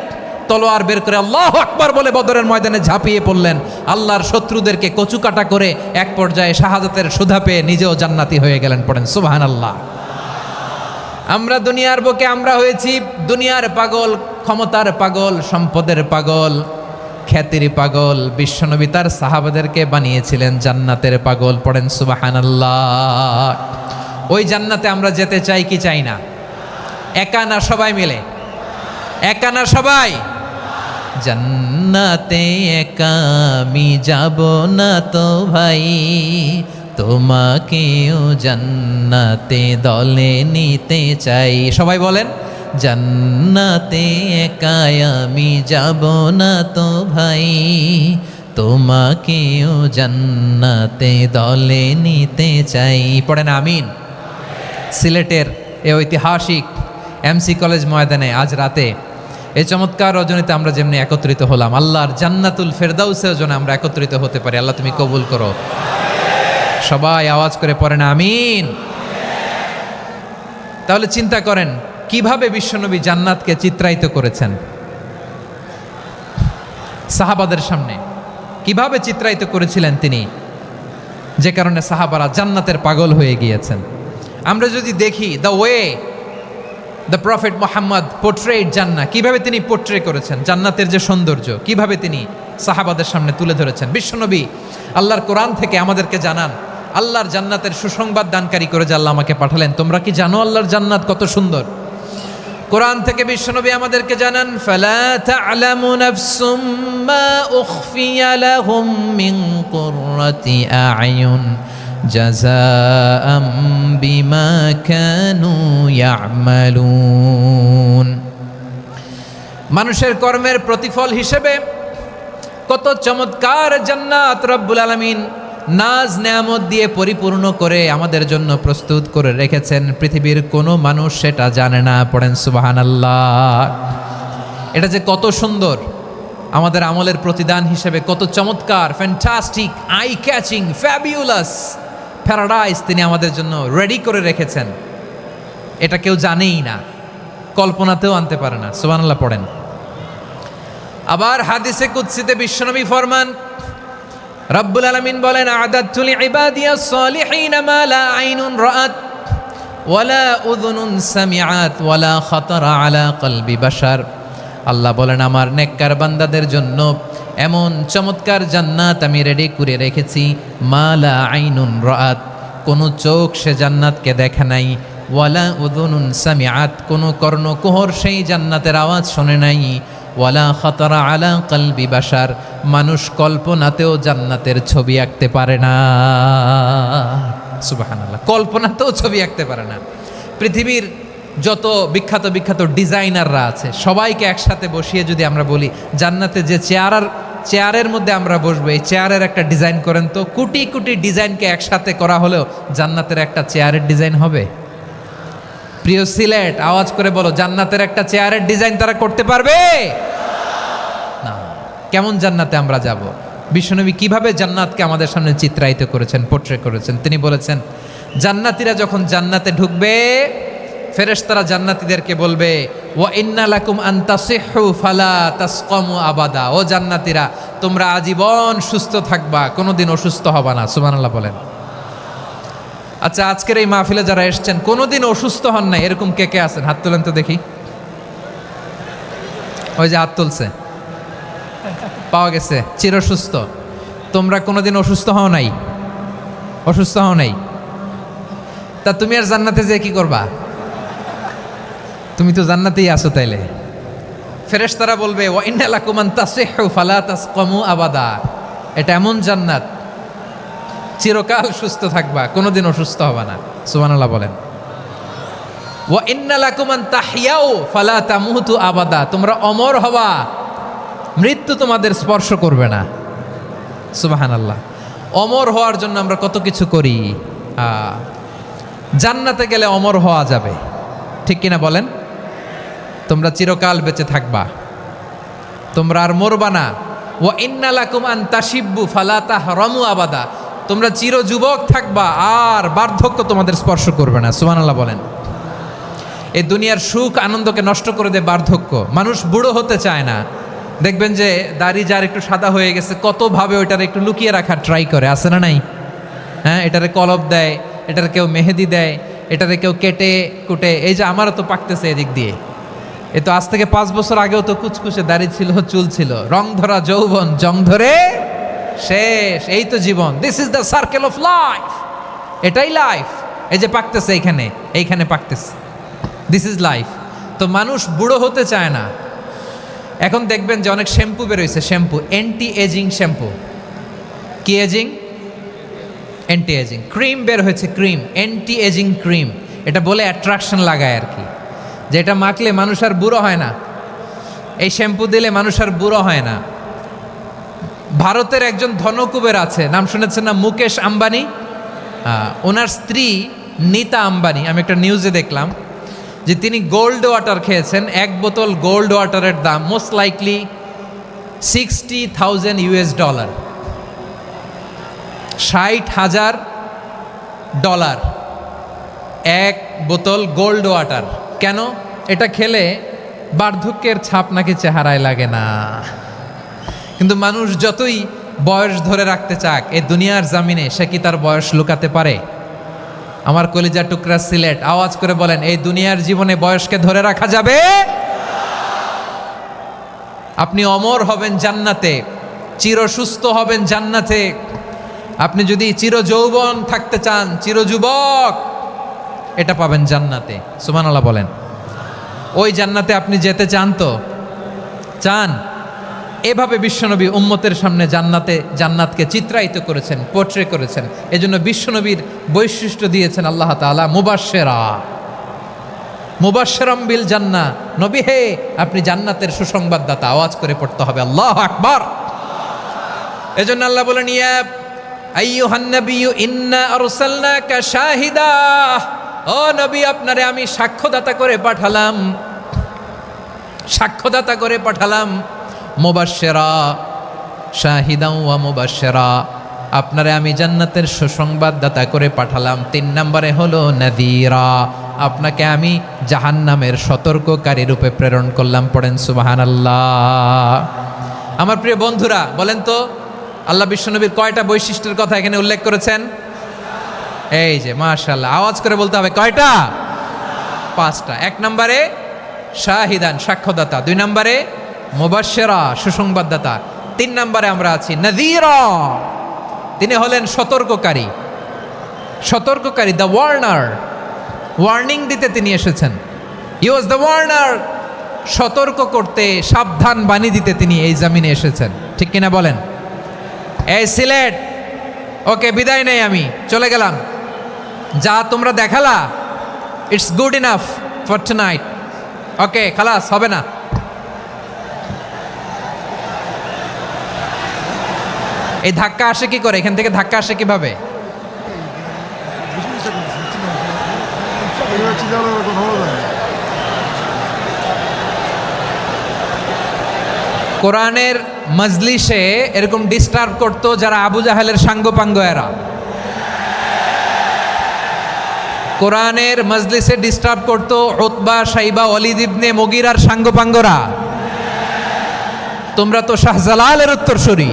তলোয়ার বের করে আল্লাহু আকবার বলে বদরের ময়দানে ঝাঁপিয়ে পড়লেন। আল্লাহর শত্রুদেরকে কচুকাটা করে এক পর্যায়ে শাহাদাতের সুধা পেয়ে নিজেও জান্নাতি হয়ে গেলেন। পড়েন সুবহানাল্লাহ। আমরা দুনিয়ার বুকে আমরা হয়েছি দুনিয়ার পাগল, ক্ষমতার পাগল, সম্পদের পাগল, খ্যাতির পাগল। বিশ্বনবী তার সাহাবাদেরকে বানিয়েছিলেন জান্নাতের পাগল। পড়েন সুবহানাল্লাহ। ওই জান্নাতে আমরা যেতে চাই কি চাই না? একা না সবাই মিলে? একা না সবাই? জান্নাতে একা আমি যাব না তো ভাই, তোমাকেও জান্নাতে দলে নিতে চাই। সবাই বলেন জান্নাতে একা আমি যাব না তো ভাই, তোমাকেও জান্নাতে দলে নিতে চাই। পড়েন আমিন। সিলেটের এই ঐতিহাসিক এমসি কলেজ ময়দানে আজ রাতে এই চমৎকার রজনীতে আমরা যেমনি একত্রিত হলাম, আল্লাহর জান্নাতুল ফেরদাউসের জন্য আমরা একত্রিত হতে পারি। আল্লাহ তুমি কবুল করো। সবাই আওয়াজ করে পড়েন আমিন। তাহলে চিন্তা করেন কিভাবে বিশ্বনবী জান্নাতকে চিত্রায়িত করেছেন সাহাবাদের সামনে, কিভাবে চিত্রায়িত করেছিলেন তিনি, যে কারণে সাহাবারা জান্নাতের পাগল হয়ে গিয়েছেন। আমরা যদি দেখি the way the prophet Muhammad portrait জান্নাহ, কিভাবে তিনি পোর্ট্রে করেছেন জান্নাতের যে সৌন্দর্য, কিভাবে তিনি সাহাবাদের সামনে তুলে ধরেছেন। বিশ্বনবী আল্লাহর কোরআন থেকে আমাদেরকে জানান আল্লাহর জান্নাতের সুসংবাদ দানকারী করে যে আল্লাহ আমাকে পাঠালেন। তোমরা কি জানো আল্লাহর জান্নাত কত সুন্দর? কোরআন থেকে বিশ্বনবী আমাদেরকে জানান ফালা তা'লামু নাফসুম মা উখফিয়া লাহুম মিন কুররাতি আ'য়ুন জাযাআম বিমা কানু ইয়া'মালুন। মানুষের কর্মের প্রতিফল হিসেবে কত চমৎকার জান্নাত রব্বুল আলামিন নাজ নেয়ামত দিয়ে পরিপূর্ণ করে আমাদের জন্য প্রস্তুত করে রেখেছেন, পৃথিবীর কোনো মানুষ সেটা জানে না। পড়েন সুবহানাল্লাহ। এটা যে কত সুন্দর, আমাদের আমলের প্রতিদান হিসেবে কত চমৎকার, fantastic, eye catching, fabulous paradise তিনি আমাদের জন্য রেডি করে রেখেছেন, এটা কেউ জানেই না, কল্পনাতেও আনতে পারে না। সুবহানাল্লাহ পড়েন। আবার হাদিসে কুদসিতে বিশ্বনবী ফরমান, রব্বুল আলামিন বলেন, আ'দাদতু লিইবাদিয়াস সালিহিন মা লা আইনুন রাআত ওয়ালা উযুনুন সামিআত ওয়ালা খাতারা আলা কলবি বাশার। আল্লাহ বলেন, আমার নেককার বান্দাদের জন্য এমন চমৎকার জান্নাত আমি রেডি করে রেখেছি, মা লা আইনুন রাআত, কোনো চোখ সে জান্নাতকে দেখে নাই, ওয়ালা উযুনুন সামিআত, কোনো কর্ণকুহর সেই জান্নাতের আওয়াজ শোনে নাই, ওয়ালা খাতারা আলা কলবি বাশার, মানুষ কল্পনাতেও জান্নাতের ছবি আঁকতে পারে না। সুবহানাল্লাহ, কল্পনাতেও ছবি আঁকতে পারে না। পৃথিবীর যত বিখ্যাত বিখ্যাত ডিজাইনাররা আছে সবাইকে একসাথে বসিয়ে যদি আমরা বলি জান্নাতে যে চেয়ারের মধ্যে আমরা বসবো, এই চেয়ারের একটা ডিজাইন করেন তো, কোটি কোটি ডিজাইনকে একসাথে করা হলেও জান্নাতের একটা চেয়ারের ডিজাইন হবে? প্রিয় সিলেট, আওয়াজ করে বলো, জান্নাতের একটা চেয়ারের ডিজাইন তারা করতে পারবে না। কেমন জান্নাতে আমরা যাব? বিশ্বনবী কিভাবে জান্নাতকে আমাদের সামনে চিত্রায়িত করেছেন, পোট্রে করেছেন। তিনি বলেছেন, জান্নাতীরা যখন জান্নাতে ঢুকবে, ফেরেশতারা জান্নাতীদেরকে বলবে, ওয়া ইন্না লাকুম আন তাসিহু ফালা তাসকামু আবাদা, ও জান্নাতীরা তোমরা আজীবন সুস্থ থাকবা, কোনোদিন অসুস্থ হবা না। সুবহানাল্লাহ বলেন। আচ্ছা, আজকের এই মাহফিলে যারা এসেছেন কোনোদিন অসুস্থ হন নাই, এরকম কে কে আছেন? হাত তোলেন তো দেখি। ওই যে হাত তুলছে, পাওয়া গেছে, চিরসুস্থ। তোমরা কোনোদিন অসুস্থ হও নাই? অসুস্থ হও নাই? তা তুমি আর জান্নাতে যে কি করবা? তুমি তো জান্নাতেই আছো তাইলে। ফেরেশতারা বলবে, ওয়া ইন্না লাকুম আন তাসিহু ফালা তাসকামু আবাদা, এটা এমন জান্নাত চিরকাল সুস্থ থাকবা, কোনোদিন অসুস্থ হবা না। সুবহানাল্লাহ বলেন। ওয়া ইন্না লাকুম আন তাহইয়াউ ফালা তামুতু আবাদা, তোমরা অমর হবা, মৃত্যু তোমাদের স্পর্শ করবে না। সুবহানাল্লাহ। অমর হওয়ার জন্য আমরা কত কিছু করি। জান্নাতে গেলে অমর হওয়া যাবে, ঠিক কিনা বলেন? তোমরা চিরকাল বেঁচে থাকবা, তোমরা আর মরবা না। ওয়া ইন্না লাকুম আন তাশিব্বু ফালা তাহরামু আবাদা, তোমরা চির যুবক থাকবা, আর বার্ধক্য তোমাদের স্পর্শ করবে না। সুবহানাল্লাহ বলেন। এই দুনিয়ার সুখ আনন্দকে নষ্ট করে দেয় বার্ধক্য। মানুষ বুড়ো হতে চায় না। দেখবেন যে দাড়ি যার একটু সাদা হয়ে গেছে, কতভাবে ওইটার একটু লুকিয়ে রাখার ট্রাই করে, আছে না নাই? হ্যাঁ, এটারে কলপ দেয়, এটার কেউ মেহেদি দেয়, এটারে কেউ কেটে কুটে। এই যে আমারও তো পাকতেছে এদিক দিয়ে, এ তো আজ থেকে 5 বছর আগেও তো কুচকুচে দাড়ি ছিল, চুল ছিল, রং ধরা যৌবন জং ধরে শেষ। এই তো জীবন, this is the circle of life, এটাই লাইফ। এই যে পাকতেছে এইখানে পাকতেছে, দিস ইজ লাইফ। তো মানুষ বুড়ো হতে চায় না। এখন দেখবেন যে অনেক শ্যাম্পু বেরোইছে, শ্যাম্পু, অ্যান্টি এজিং শ্যাম্পু। কি এজিং? Anti ageing. ক্রিম বের হয়েছে, ক্রিম, অ্যান্টি এজিং ক্রিম। এটা বলে অ্যাট্রাকশন লাগায় আর কি, যে এটা মাখলে মানুষ আর বুড়ো হয় না, এই শ্যাম্পু দিলে মানুষ আর বুড়ো হয় না। ভারতের একজন ধনকুবের আছে, নাম শুনেছেন না? মুকেশ আম্বানি। ওনার স্ত্রী নীতা আম্বানি, আমি একটা নিউজে দেখলাম যে তিনি গোল্ড ওয়াটার খেয়েছেন। 1 বোতল গোল্ড ওয়াটারের দাম মোস্ট লাইকলি $60,000 $60,000 1 বোতল গোল্ড ওয়াটার। কেন? এটা খেলে বার্ধক্যের ছাপ নাকি চেহারায় লাগে না। কিন্তু মানুষ যতই বয়স ধরে রাখতে চাক এই দুনিয়ার জামিনে, সে কি তার বয়স লুকাতে পারে? আমার কলিজা টুকরা সিলেট, আওয়াজ করে বলেন, এই দুনিয়ার জীবনে বয়সকে ধরে রাখা যাবে? আপনি অমর হবেন জান্নাতে, চির সুস্থ হবেন জান্নাতে। আপনি যদি চির যৌবন থাকতে চান, চির যুবক, এটা পাবেন জান্নাতে। সুবহানাল্লাহ বলেন। ওই জান্নাতে আপনি যেতে চান তো? চান? এভাবে বিশ্বনবী উম্মতের সামনে জান্নাতকে চিত্রায়িত করেছেন, পোট্রে করেছেন। এজন্য বিশ্বনবীর বৈশিষ্ট্য দিয়েছেন আল্লাহ তাআলা মুবাশশিরাম বিল জান্নাহ। নবী হে, আপনি জান্নাতের সুসংবাদদাতা। আওয়াজ করে পড়তে হবে আল্লাহু আকবার। এজন্য আল্লাহ বলেন, ইয়া আইয়ুহান নাবিয়্যু ইন্না আরসালনাকা শাহিদা, ও নবী আপনারে আমি সাক্ষ্যদাতা করে পাঠালাম, সাক্ষ্যদাতা করে পাঠালাম। মুবাশশিরা শাহিদাও ওয়া মুবাশশিরা, আপনারে আমি জান্নাতের সুসংবাদদাতা করে পাঠালাম। 3 নম্বরে হলো নাযীরা, আপনাকে আমি জাহান্নামের সতর্ককারী রূপে প্রেরণ করলাম। পড়েন সুবহানাল্লাহ। আমার প্রিয় বন্ধুরা বলেন তো, আল্লাহ বিশ্বনবীর কয়টা বৈশিষ্ট্যের কথা এখানে উল্লেখ করেছেন? এই যে মাশাআল্লাহ, আওয়াজ করে বলতে হবে কয়টা? 5টা। 1 নম্বরে শাহিদান, সাক্ষ্যদাতা। 2 নম্বরে মুবাশশিরা, সুসংবাদদাতা। 3 নম্বরে আমরা আছি নাযীরা, তিনি হলেন সতর্ককারী। সতর্ককারী, দ্য ওয়ার্নার, ওয়ার্নিং দিতে তিনি এসেছেন। হি ওয়াজ দ্য ওয়ার্নার, সতর্ক করতে, সাবধান বাণী দিতে তিনি এই জমিনে এসেছেন। ঠিক কিনা বলেন? এই সিলেট, ওকে বিদায় নেই, আমি চলে গেলাম। যা তোমরা দেখালা, it's good enough for tonight. Okay, খালাস, হবে না। এই ধাক্কা আসে কি করে? এখান থেকে ধাক্কা আসে কিভাবে? কোরআনের মজলিসে এরকম ডিস্টার্ব করতো যারা আবু জাহেলের সাঙ্গপাঙ্গ এরা। কোরআনের মজলিসে ডিস্টার্ব করতো উতবা, শাইবা, ওয়ালিদ ইবনে মুগীরার সাঙ্গপাঙ্গরা। তোমরা তো শাহজালালের উত্তরসূরি,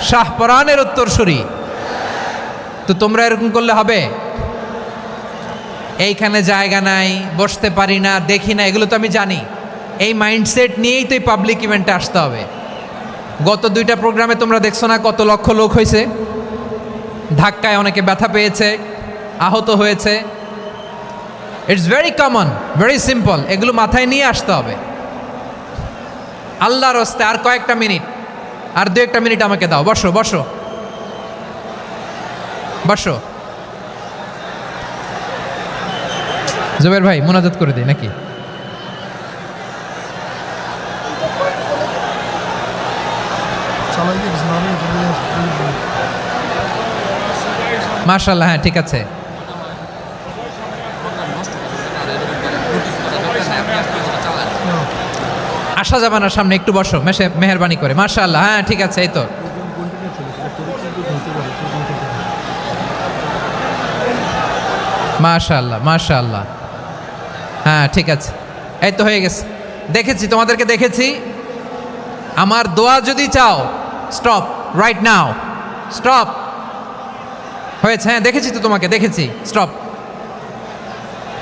শাহপরানের উত্তরসূরি, তো তোমরা এরকম করলে হবে? এইখানে জায়গা নাই, বসতে পারি না, দেখি না, এগুলো তো আমি জানি। এই মাইন্ডসেট নিয়েই তো এই পাবলিক ইভেন্টে আসতে হবে। গত 2টা প্রোগ্রামে তোমরা দেখছো না কত লক্ষ লোক হয়েছে? ধাক্কায় অনেকে ব্যথা পেয়েছে, আহত হয়েছে। It's very common, very simple. এগুলো মাথায় নিয়ে আসতে হবে। আল্লাহর হস্তে আর কয়েকটা মিনিট, আর 2-1টা মিনিট আমাকে দাও। বসো বসো বসো। জুবের ভাই মুনাজাত করে দিই নাকি? মাশাআল্লাহ, হ্যাঁ ঠিক আছে। আসা যাবে না সামনে, একটু বসো মেহেরবানি করে। মাশাআল্লাহ, হ্যাঁ ঠিক আছে। এই তো মাশাআল্লাহ, মাশাআল্লাহ, হ্যাঁ ঠিক আছে। এই তো হয়ে গেছে, দেখেছি তোমাদেরকে, দেখেছি। আমার দোয়া যদি চাও, স্টপ রাইট নাও, স্টপ। হয়েছে, হ্যাঁ দেখেছি তো তোমাকে, দেখেছি, স্টপ।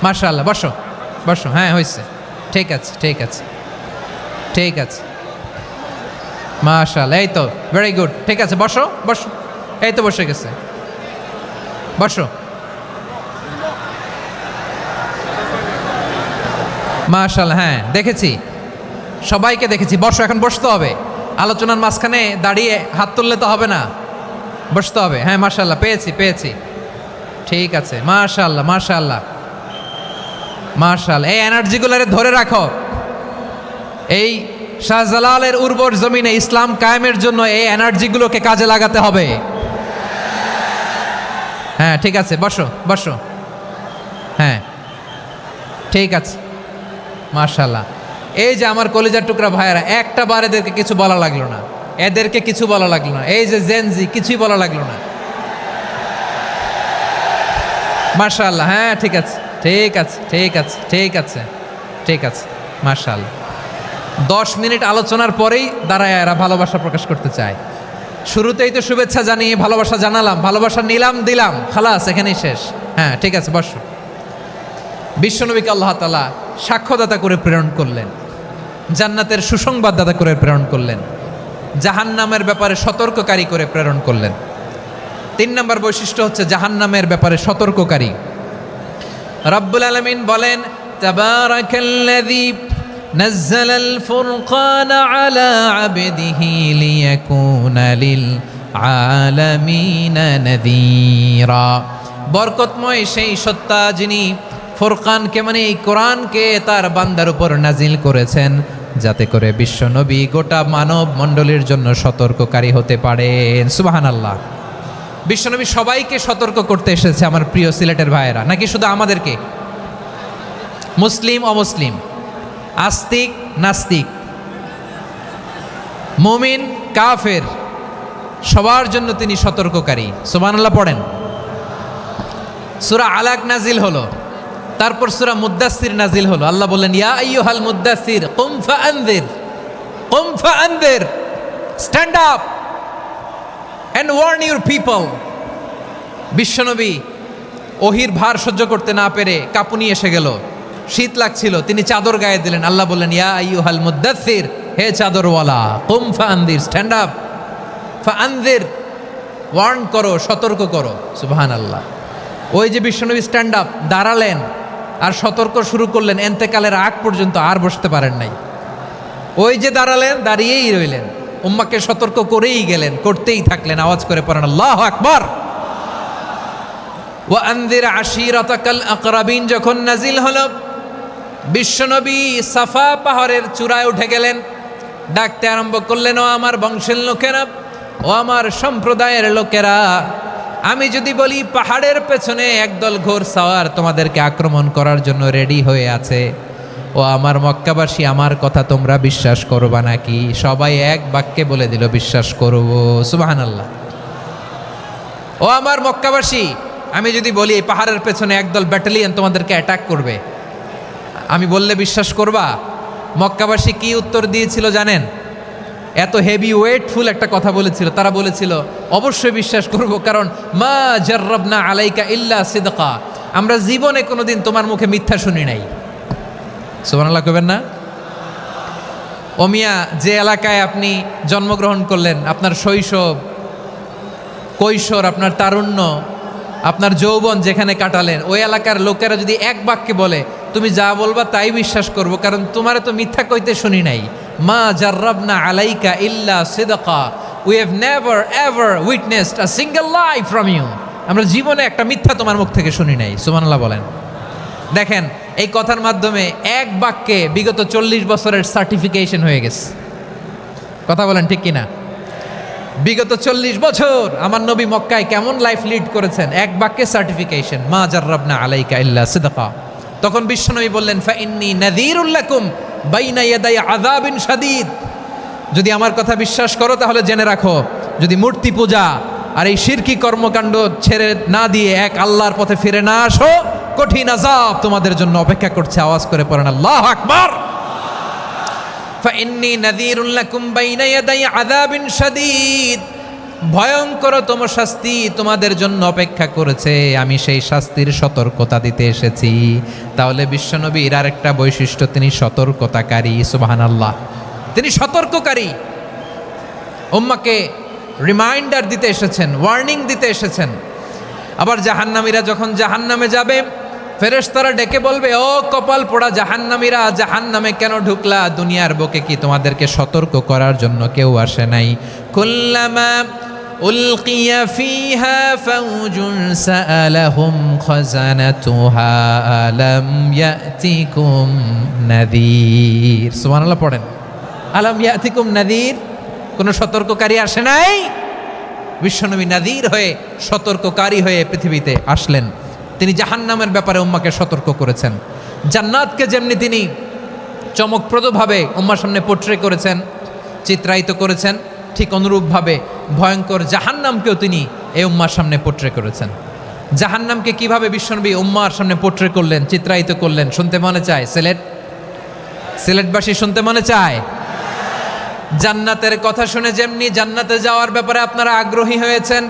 মাশাআল্লাহ, বসো বসো, হ্যাঁ হয়েছে, ঠিক আছে ঠিক আছে ঠিক আছে। মাশাআল্লাহ, এই তো ভেরি গুড, ঠিক আছে, বসো বসো। এই তো বসে গেছে, বসো। মাশাআল্লাহ, হ্যাঁ দেখেছি, সবাইকে দেখেছি। বসো, এখন বসতে হবে। আলোচনার মাঝখানে দাঁড়িয়ে হাত তুললে তো হবে না, বসতে হবে। হ্যাঁ মাশাআল্লাহ, পেয়েছি পেয়েছি, ঠিক আছে। মাশাআল্লাহ মাশাআল্লাহ মাশাআল্লাহ। এই এনার্জিগুলোরে ধরে রাখো। এই শাহজালালের উর্বর জমিনে ইসলাম কায়েমের জন্য এই এনার্জিগুলোকে কাজে লাগাতে হবে। হ্যাঁ ঠিক আছে, বসো বসো, হ্যাঁ ঠিক আছে। মাশাআল্লাহ। এই যে আমার কলিজার টুকরা ভাইয়েরা, একটা বার এদেরকে কিছু বলা লাগলো না, এদেরকে কিছু বলা লাগলো না। এই যে জেনজি, কিছুই বলা লাগলো না। মাশাআল্লাহ, হ্যাঁ ঠিক আছে ঠিক আছে ঠিক আছে ঠিক আছে ঠিক আছে। মাশাআল্লাহ। 10 মিনিট আলোচনার পরেই দাঁড়ায় এরা ভালোবাসা প্রকাশ করতে চায়। শুরুতেই তো শুভেচ্ছা জানিয়ে ভালোবাসা জানালাম, ভালোবাসা নিলাম, দিলাম, খালাস, এখানেই শেষ। হ্যাঁ ঠিক আছে, বসো। বিশ্বনবীকে আল্লাহ তাআলা সাক্ষ্যদাতা করে প্রেরণ করলেন, জান্নাতের সুসংবাদদাতা করে প্রেরণ করলেন, জাহান্নামের ব্যাপারে সতর্ককারী করে প্রেরণ করলেন। 3 নম্বর বৈশিষ্ট্য হচ্ছে জাহান্নামের ব্যাপারে সতর্ককারী। রব্বুল আলামিন বলেন, তাবারাকাল্লাযী নাযালাল ফুরকানা আলা আবদিহি লিয়াকুনা লিল আলামিনা নাযীরা। বরকতময় সেই সত্তা যিনি ফুরকানকে, মানে এই কোরআনকে তার বান্দার উপর নাজিল করেছেন, যাতে করে বিশ্বনবী গোটা মানব মণ্ডলীর জন্য সতর্ককারী হতে পারেন। সুবহানাল্লাহ। বিশ্বনবী সবাইকে সতর্ক করতে এসেছে আমার প্রিয় সিলেটের ভাইয়েরা, নাকি শুধু আমাদেরকে? মুসলিম অমুসলিম, আস্তিক নাস্তিক, মুমিন কাফের, সবার জন্য তিনি সতর্ককারী। সুবহানাল্লাহ পড়েন। সূরা আলাক নাজিল হলো, তারপর সূরা মুদ্দাসসির নাজিল হলো। আল্লাহ বললেন, ইয়া আইয়ুহাল মুদ্দাসসির কুম ফাআনযির, কুম ফাআনযির, stand up and warn your people. বিশ্বনবী ওহির ভার সহ্য করতে না পেরে কাঁপুনি এসে গেল, শীত লাগছিল, তিনি চাদর গায়ে দিলেন। আল্লাহ বললেন, ইয়া আইয়ুহাল মুদ্দাসসির, হে চাদরওয়ালা, কুম ফাআনযির, স্ট্যান্ড আপ, ফাআনযির, ওয়ার্ন করো, সতর্ক করো। সুবহানাল্লাহ। ওই যে বিশ্বনবী স্ট্যান্ড আপ, দাঁড়ালেন আর সতর্ক শুরু করলেন, এন্তেকালের আগ পর্যন্ত আর বসতে পারেন নাই। ওই যে দাঁড়ালেন, দাঁড়িয়েই রইলেন, উম্মাকে সতর্ক করেই গেলেন, করতেই থাকলেন। আওয়াজ করে পড়েন আল্লাহু আকবার। ওয়া আনযির আশীরাতাকাল আকরাবিন যখন নাজিল হলো, বিশ্বনবী সাফা পাহাড়ের চূড়ায় উঠে গেলেন, ডাকতে আরম্ভ করলেন, ও আমার বংশের লোকেরা, ও আমার সম্প্রদায়ের লোকেরা, আমি যদি বলি পাহাড়ের পেছনে একদল ঘোড়সাওয়ার তোমাদেরকে আক্রমণ করার জন্য রেডি হয়ে আছে, ও আমার মক্কাবাসী, আমার কথা তোমরা বিশ্বাস করবা নাকি? সবাই এক বাক্যে বলে দিল, বিশ্বাস করব। সুবহানাল্লাহ। ও আমার মক্কাবাসী, আমি যদি বলি এই পাহাড়ের পেছনে একদল ব্যাটালিয়ন তোমাদেরকে অ্যাটাক করবে, আমি বললে বিশ্বাস করবা? মক্কাবাসী কি উত্তর দিয়েছিল জানেন? এত হেভি ওয়েটফুল একটা কথা বলেছিল। তারা বলেছিল, অবশ্যই বিশ্বাস করব, কারণ মা জাররাবনা আলাইকা ইল্লা সিদকা, আমরা জীবনে কোনোদিন তোমার মুখে মিথ্যা শুনি নাই। সুবহানাল্লাহ কইবেন না? ও মিয়া, যে এলাকায় আপনি জন্মগ্রহণ করলেন, আপনার শৈশব, কৈশোর, আপনার তারুণ্য, আপনার যৌবন যেখানে কাটালেন, ওই এলাকার লোকেরা যদি এক বাক্যে বলে তুমি যা বলবা তাই বিশ্বাস করব, কারণ তোমারে তো মিথ্যা কইতে শুনি নাই। মা জাররাবনা আলাইকা ইল্লা সিদকা, we have never ever witnessed a single lie from you, আমরা জীবনে একটা মিথ্যা তোমার মুখ থেকে শুনি নাই। সুবহানাল্লাহ বলেন। দেখেন, এই কথার মাধ্যমে এক বাক্যে বিগত 40 বছরের সার্টিফিকেশন হয়ে গেছে। কথা বলেন ঠিক কিনা? বিগত 40 বছর আমার নবী মক্কায় কেমন লাইফ লিড করেছেন, এক বাক্যে সার্টিফিকেশন, মা জাররাবনা আলাইকা ইল্লা সিদকা। তখন বিশ্বনবী বললেন, ফাইন্নী নাযীরুল লাকুম বাইনা ইয়াদাই আযাবিন শাদীদ, যদি আমার কথা বিশ্বাস করো তাহলে জেনে রাখো, যদি মূর্তি পূজা আর এই শিরকি কর্মকাণ্ড ছেড়ে না দিয়ে এক আল্লাহর পথে ফিরে না আসো, কঠিন আযাব তোমাদের জন্য অপেক্ষা করছে। আওয়াজ করে পড়েন আল্লাহু আকবার। ফাইন্নী নাযীরুল লাকুম বাইনা ইয়াদাই আযাবিন শাদীদ, ভয়ঙ্করতম শাস্তি তোমাদের জন্য অপেক্ষা করেছে, আমি সেই শাস্তির সতর্কতা দিতে এসেছি। তাহলে বিশ্বনবীর আরেকটা বৈশিষ্ট্য, তিনি সতর্কতাকারী। সুবহানাল্লাহ, তিনি সতর্ককারী। উম্মাকে রিমাইন্ডার দিতে এসেছেন, ওয়ার্নিং দিতে এসেছেন। আবার জাহান্নামীরা যখন জাহান্নামে যাবে, ফেরেশতারা ডেকে বলবে, ও কপাল পোড়া জাহান্নামীরা, জাহান্নামে কেন ঢুকলা? দুনিয়ার বুকে কি তোমাদেরকে সতর্ক করার জন্য কেউ আসে নাই? কুল্লামা উলকিয়া ফিহা ফাউজুন সাআলাহুম খাজানাতুহা আলাম ইয়াতিকুম নাযীর। সুবহানাল্লাহ পড়েন। আলাম ইয়াতিকুম নাযীর, কোন সতর্ককারী আসে নাই? বিশ্বনবী নাযীর হয়ে, সতর্ককারী হয়ে পৃথিবীতে আসলেন। তিনি জাহান্নামের ব্যাপারে উম্মাকে সতর্ক করেছেন। জান্নাতকে যেমনি তিনি চমকপ্রদভাবে উম্মার সামনে পোট্রে করেছেন, চিত্রায়িত করেছেন, ঠিক অনুরূপভাবে ভয়ঙ্কর জাহান্নামকেও তিনি এই উম্মার সামনে পোট্রে করেছেন। জাহান্নামকে কিভাবে বিশ্বনবী উম্মার সামনে পোট্রে করলেন, চিত্রায়িত করলেন, শুনতে মনে চায়? সিলেটবাসী শুনতে মনে চায়? জান্নাতের কথা শুনে যেমনি জান্নাতে যাওয়ার ব্যাপারে আপনারা আগ্রহী হয়েছেন,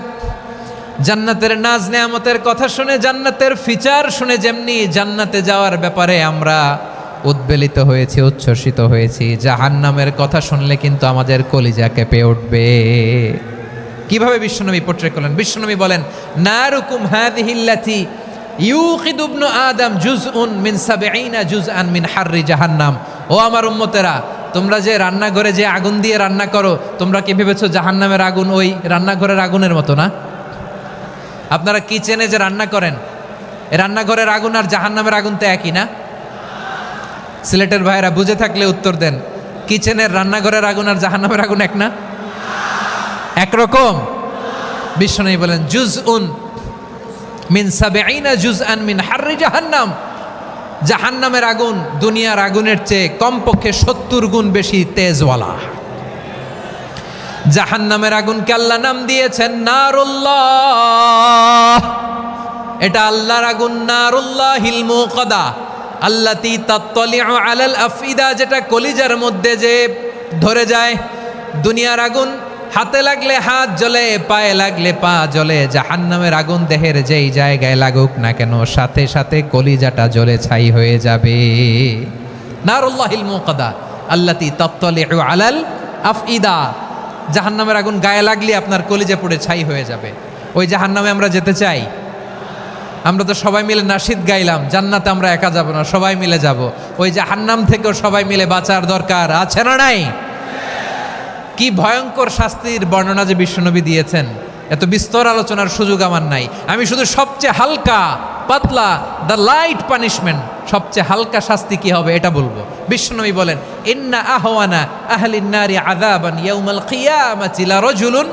জান্নাতের নাজ নেয়ামতের কথা শুনে, জান্নাতের ফিচার শুনে যেমনি জান্নাতে যাওয়ার ব্যাপারে আমরা উদ্বেলিত হয়েছি, উচ্ছ্বসিত হয়েছি, জাহান্নামের কথা শুনলে কিন্তু আমাদের কলিজা কেঁপে উঠবে। কিভাবে বিশ্বনবী পোট্রে করলেন? বিশ্বনবী বলেন, নারুকুম হাযিহিল্লাতী ইউকিদু ইবনু আদম জুজউন মিন ৭০ জুজআন মিন হাররি জাহান্নাম। ও আমার উম্মতেরা, তোমরা যে রান্নাঘরে যে আগুন দিয়ে রান্না করো, তোমরা কি ভেবেছো জাহান্নামের আগুন ওই রান্নাঘরের আগুনের মতো না? আপনারা কিচেনে যে রান্না করেন, রান্নাঘরের আগুন আর জাহান্নামের আগুন তো একই না? সিলেটের ভাইয়েরা বুঝে থাকলে উত্তর দেন, কিচেনের রান্নাঘরের আগুন আর জাহান্নামের আগুন এক না? একরকম? বিশ্বনবী বলেন জুজউন মিন সাবঈনা জুজআন মিন হাররি জাহান্নাম, জাহান্নামের আগুন দুনিয়ার আগুনের চেয়ে কমপক্ষে 70 গুণ বেশি তেজওয়ালা। জাহান্নামের আগুনকে আল্লাহ নাম দিয়েছেন নারুল্লাহ। এটা আল্লাহর আগুন, নারুল্লাহিল মুকাদা আল্লাতী তাত্তালিউ আলাল আফইদা, যেটা কলিজার মধ্যে যে ধরে যায়। দুনিয়ার আগুন হাতে লাগলে হাত জ্বলে, পায়ে লাগলে পা জ্বলে। জাহান্নামের আগুন দেহের যেই জায়গায় লাগুক না কেন সাথে সাথে কলিজাটা জ্বলে ছাই হয়ে যাবে। নারুল্লাহিল মুকাদা আল্লাতী তাত্তালিউ আলাল আফইদা, জাহান্নামের আগুন গায়ে লাগলে আপনার কলিজা পুড়ে ছাই হয়ে যাবে। ওই জাহান্নামে আমরা যেতে চাই? আমরা তো সবাই মিলে নাশিদ গাইলাম, জান্নাতে আমরা একা যাব না, সবাই মিলে যাব। ওই জাহান্নাম থেকেও সবাই মিলে বাঁচার দরকার আছে না নাই? কি ভয়ঙ্কর শাস্তির বর্ণনা যে বিশ্বনবী দিয়েছেন, এত বিস্তর আলোচনার সুযোগ আমার নাই। আমি শুধু সবচেয়ে হালকা পাতলা, দ্য লাইট পানিশমেন্ট, সবচেয়ে হালকা শাস্তি কি হবে এটা বলবো। বিশ্বনবী বলেন ইন্না আহওয়ানা আহলিন নারি আযাবান ইয়াউমাল কিয়ামাতি লারাজুলুন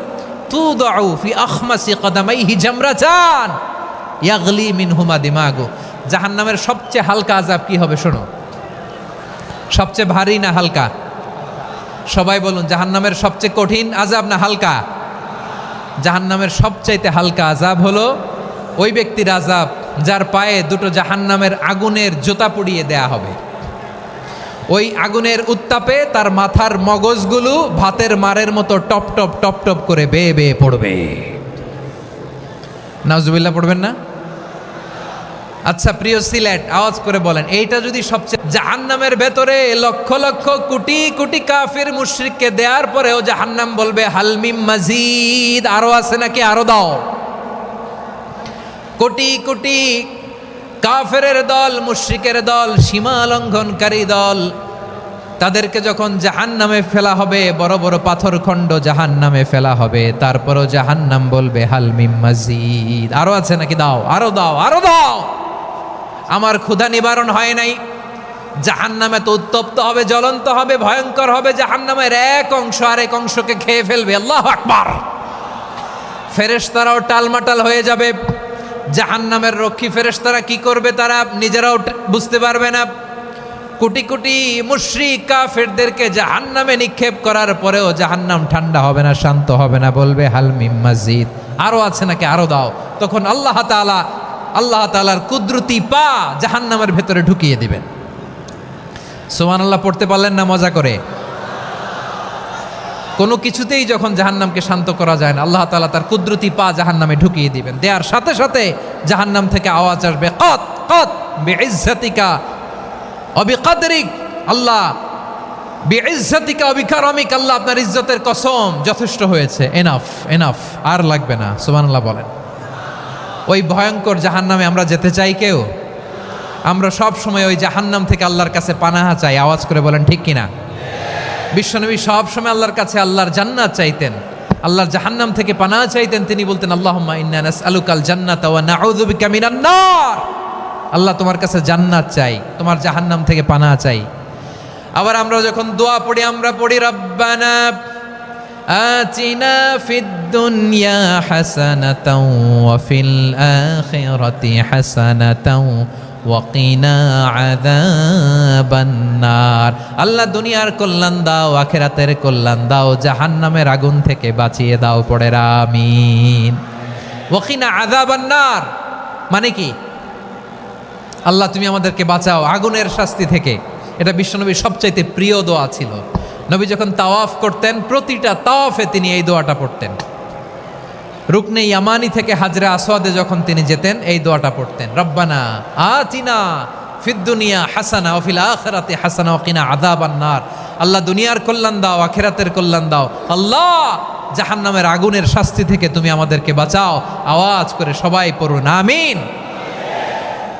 তুদাউ ফি আখমাসি কদামাইহি জামরাতান ইয়াগলি মিনহুমা দিমাগু। জাহান্নামের সবচেয়ে হালকা আযাব কি হবে শোনো। সবচেয়ে ভারী না হালকা? সবাই বলুন, জাহান্নামের সবচেয়ে কঠিন আযাব না হালকা? জাহান্নামের সবচাইতে হালকা আযাব হলো ওই ব্যক্তির আযাব যার পায়ে দুটো জাহান্নামের আগুনের জুতা পুড়িয়ে দেয়া হবে। ওই আগুনের উত্তাপে তার মাথার মগজগুলো ভাতের মারের মতো টপ টপ টপ টপ করে বেয়ে বেয়ে পড়বে। নাউজুবিল্লাহ পড়বেন না? আচ্ছা প্রিয় সিলেট, আওয়াজ করে বলেন, এইটা যদি সবচেয়ে, জাহান্নামের ভেতরে লক্ষ লক্ষ কোটি কোটি কাফির মুশরিককে দেওয়ার পরেও জাহান্নাম বলবে হালমিম মাজিদ, আরো আছে নাকি, আরো দাও। কোটি কোটি কাফেরের দল, মুশরিকের দল, সীমা লঙ্ঘনকারী দল, তাদেরকে যখন জাহান্নামে ফেলা হবে, বড় বড় পাথর খণ্ড জাহান্নামে ফেলা হবে, তারপরও জাহান্নাম বলবে হালমিম মাজিদ, আরো আছে নাকি, দাও, আরো দাও, আরো দাও। আমার ক্ষুধা নিবারণ হয় নাই। জাহান্নামে তো উত্তপ্ত হবে, জ্বলন্ত হবে, ভয়ঙ্কর হবে। জাহান্নামের এক অংশ আরেক অংশকে খেয়ে ফেলবে। আল্লাহু আকবার। ফেরেশতারাও টালমাটাল হয়ে যাবে। জাহান্নামের রক্ষী ফেরেশতারা কি করবে তারা নিজেরাও বুঝতে পারবে না। কোটি কোটি মুশরিক কাফেরদেরকে জাহান্নামে নিক্ষেপ করার পরেও জাহান্নাম ঠান্ডা হবে না, শান্ত হবে না, বলবে হালমিম মাজিদ, আরো আছে নাকি, আরো দাও। তখন আল্লাহ তাআলার কুদরতি পা জাহান্নামের ভেতরে ঢুকিয়ে দিবেন। সুবহানাল্লাহ পড়তে পারলেন না মজা করে? কোনো কিছুতেই যখন জাহান্নামকে শান্ত করা যায় না, আল্লাহ তাআলা তার কুদরতি পা জাহান্নামে ঢুকিয়ে দিবেন। দেওয়ার সাথে সাথে জাহান্নাম থেকে আওয়াজ আসবে, কত কত বিইজ্জাতিকা ওয়া বিকদরিক, আল্লাহ বিইজ্জাতিকা ওয়া বিকারামিক, আল্লাহ আপনার ইজ্জতের কসম, যথেষ্ট হয়েছে, এনাফ এনাফ, আর লাগবে না। সুবহানাল্লাহ বলেন। ওই ভয়ঙ্কর জাহান্নামে আমরা যেতে চাই কেউ? আমরা সব সময় ওই জাহান্নাম থেকে আল্লাহর কাছে পানাহা চাই। আওয়াজ করে বলেন ঠিক কিনা? বিশ্বনবী সব সময় আল্লাহর কাছে আল্লাহর জান্নাত চাইতেন, আল্লাহর জাহান্নাম থেকে পানাহা চাইতেন। তিনি বলতেন আল্লাহুম্মা ইন্না নাসআলুকাল জান্নাতা ওয়া নাউযু বিকা মিনান নার। আল্লাহ তোমার কাছে জান্নাত চাই, তোমার জাহান্নাম থেকে পানাহা চাই। আবার আমরা যখন দোয়া পড়ি, আমরা পড়ি রব্বানা আতিনা ফিদ দুনিয়া হাসানাতাও ওয়া ফিল আখিরাতি হাসানাতাও ওয়া কিনা আযাবান নার। আল্লাহ দুনিয়ার কল্যাণ দাও, আখিরাতের কল্যাণ দাও, জাহান্নামের আগুন থেকে বাঁচিয়ে দাও, পড়ে আমিন। ওয়া কিনা আযাবান নার মানে কি? আল্লাহ তুমি আমাদেরকে বাঁচাও আগুনের শাস্তি থেকে। এটা বিশ্বনবীর সবচাইতে প্রিয় দোয়া ছিল। নবী যখন তাওয়াফ করতেন, প্রতিটা তাওয়াফে তিনি এই দোয়াটা পড়তেন। রুকনে ইয়ামানি থেকে হাজরে আসওয়াদে যখন তিনি যেতেন, এই দোয়াটা পড়তেন, রব্বানা আতিনা ফিদ দুনিয়া হাসানা ওয়া ফিল আখিরাতি হাসানা ওয়া কিনা আযাবান নার। আল্লাহ দুনিয়ার কল্যাণ দাও, আখিরাতের কল্যাণ দাও। আল্লাহ জাহান্নামের আগুনের শাস্তি থেকে তুমি আমাদেরকে বাঁচাও। আওয়াজ করে সবাই পড়ুন আমিন।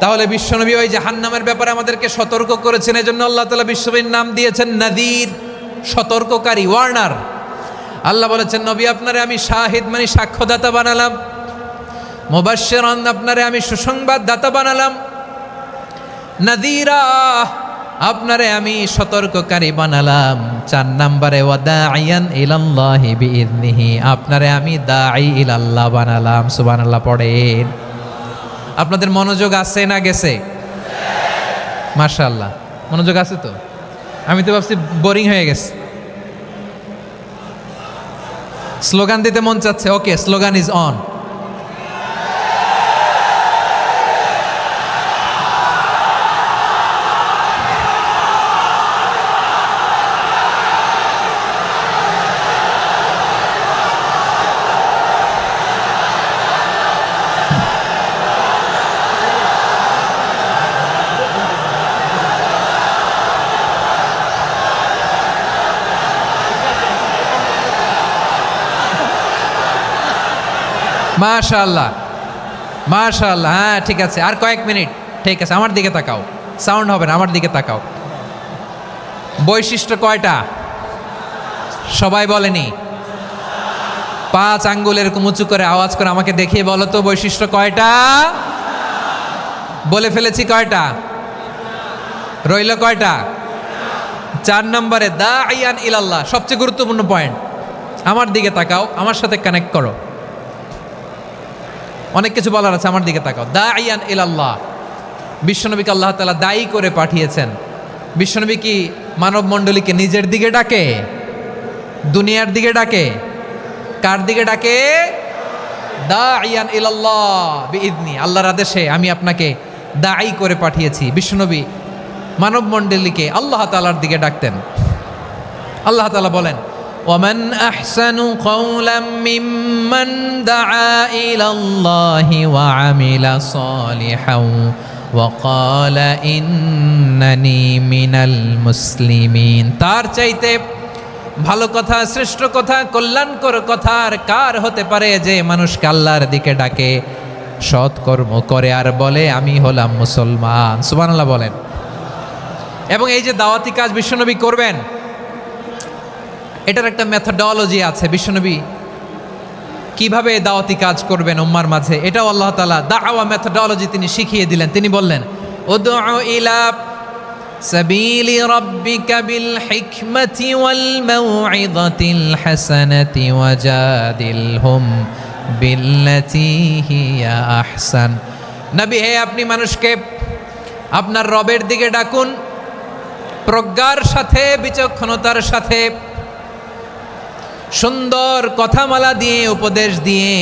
তাহলে বিশ্বনবী ওই জাহান্নামের ব্যাপারে আমাদেরকে সতর্ক করেছেন। এজন্য আল্লাহ তাআলা বিশ্বনবীর নাম দিয়েছেন নাযীর, সতর্ককারী, ওয়ার্নার। আল্লাহ বলেছেন নবী আপনারে আমি শাহিদ মানে সাক্ষ্যদাতা বানালাম, মুবাশশিরান আপনারে আমি সুসংবাদ দাতা বানালাম, নাযীরা আপনারে আমি সতর্ককারী বানালাম। 4 নম্বরে ওয়াদাইয়ান ইলাল্লাহি বিইذনিহি, আপনারে আমি দাঈ ইলাল্লাহ বানালাম। সুবহানাল্লাহ পড়েন। আপনাদের মনোযোগ আছে না গেছে? মাশাআল্লাহ মনোযোগ আছে তো। আমি তো ভাবছি বোরিং হয়ে গেছে। স্লোগান দিতে মন চাচ্ছে। ওকে, স্লোগান ইজ অন। মাশাআল্লাহ মাশাআল্লাহ। হ্যাঁ ঠিক আছে, আর কয়েক মিনিট। ঠিক আছে, আমার দিকে তাকাও, সাউন্ড হবে না, আমার দিকে তাকাও। বৈশিষ্ট্য কয়টা সবাই বলেনি? 5 আঙ্গুল এরকম উঁচু করে আওয়াজ করে আমাকে দেখিয়ে বলো তো বৈশিষ্ট্য কয়টা? বলে ফেলেছি কয়টা? রইল কয়টা? 4 নম্বরে দাঈয়ান ইলাল্লাহ, সবচেয়ে গুরুত্বপূর্ণ পয়েন্ট। আমার দিকে তাকাও, আমার সাথে কানেক্ট করো। অনেক কিছু বলার আছে, আমার দিকে তাকাও। দাঈয়ান ইলাল্লাহ, বিশ্বনবীকে আল্লাহ তাআলা দায়ী করে পাঠিয়েছেন। বিশ্বনবী কি মানব মণ্ডলীকে নিজের দিকে ডাকে? দুনিয়ার দিকে ডাকে? কার দিকে ডাকে? দাঈয়ান ইলাল্লাহ বিইذনি, আল্লাহর আদেশে আমি আপনাকে দায়ী করে পাঠিয়েছি। বিশ্বনবী মানব মণ্ডলীকে আল্লাহ তাআলার দিকে ডাকতেন। আল্লাহ তাআলা বলেন, ومن أحسن قولا ممن دعا إلى الله وعمل صالحا وقال إنني من المسلمين। তার চাইতে ভালো কথা, শ্রেষ্ঠ কথা, কল্যাণকর কথা আর কার হতে পারে যে মানুষকে আল্লাহর দিকে ডাকে, সৎকর্ম করে আর বলে আমি হলাম মুসলমান। সুবহানাল্লাহ বলেন। এবং এই যে দাওয়াতি কাজ বিশ্বনবী করবেন, এটার একটা মেথডোলজি আছে। বিশ্বনবী কিভাবে দাওয়াতি কাজ করবেন উম্মার মাঝে, এটাও আল্লাহ তাআলা দাওয়া মেথডোলজি তিনি শিখিয়ে দিলেন। তিনি বললেন, উদউ ইলা সাবিলি রাব্বিকা বিল হিকমাতি ওয়াল মাউইযাতিল হাসানাতি ওয়াজাদিলহুম বিল্লাতী হিয়া আহসান। নবী হে, আপনি মানুষকে আপনার রবের দিকে ডাকুন প্রজ্ঞার সাথে, বিচক্ষণতার সাথে, সুন্দর কথামালা দিয়ে, উপদেশ দিয়ে।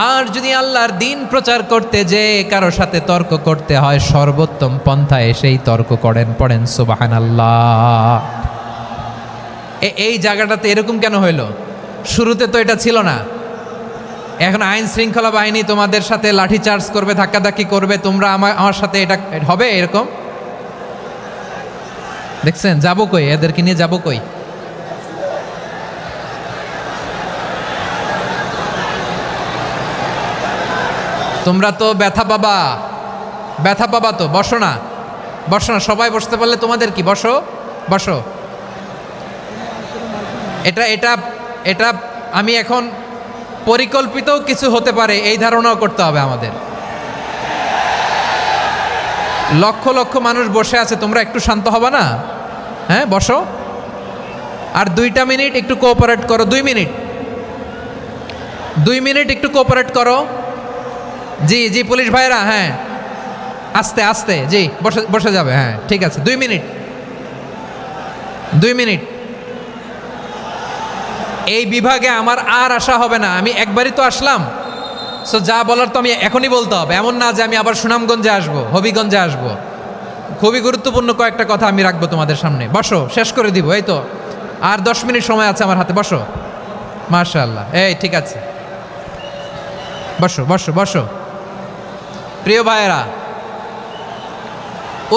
আর যদি আল্লাহর দিন প্রচার করতে যে কারো সাথে তর্ক করতে হয়, সর্বোত্তম পন্থায় সেই তর্ক করেন। পড়েন সুবহানাল্লাহ। এই জায়গাটাতে এরকম কেন হইল? শুরুতে তো এটা ছিল না। এখন আইন শৃঙ্খলা বাহিনী তোমাদের সাথে লাঠি চার্জ করবে, ধাক্কাধাক্কি করবে, তোমরা আমার সাথে এটা হবে এরকম? দেখছেন যাবো কই? এদেরকে নিয়ে যাবো কই? তোমরা তো ব্যথা পাবা, ব্যথা পাবা তো। বসো না, বসো না, সবাই বসতে পারলে তোমাদের কি? বসো বসো। এটা এটা এটা আমি এখন পরিকল্পিত কিছু হতে পারে এই ধারণাও করতে হবে আমাদের। লক্ষ লক্ষ মানুষ বসে আছে, তোমরা একটু শান্ত হবা না? হ্যাঁ বসো। আর 2টা মিনিট একটু কোঅপারেট করো। 2 মিনিট, 2 মিনিট একটু কোঅপারেট করো। জি জি পুলিশ ভাইরা, হ্যাঁ আস্তে আস্তে, জি বসে বসে যাবে। হ্যাঁ ঠিক আছে, 2 মিনিট, 2 মিনিট। এই বিভাগে আমার আর আসা হবে না, আমি একবারই তো আসলাম। সো যা বলার তো আমি এখনই বলতে হবে, এমন না যে আমি আবার সুনামগঞ্জে আসবো, হবিগঞ্জে আসবো। খুবই গুরুত্বপূর্ণ কয়েকটা কথা আমি রাখবো তোমাদের সামনে। বসো, শেষ করে দিব। এই তো আর 10 মিনিট সময় আছে আমার হাতে। বসো। মাশাআল্লাহ, এই ঠিক আছে, বসো বসো বসো। প্রিয় ভাইয়েরা,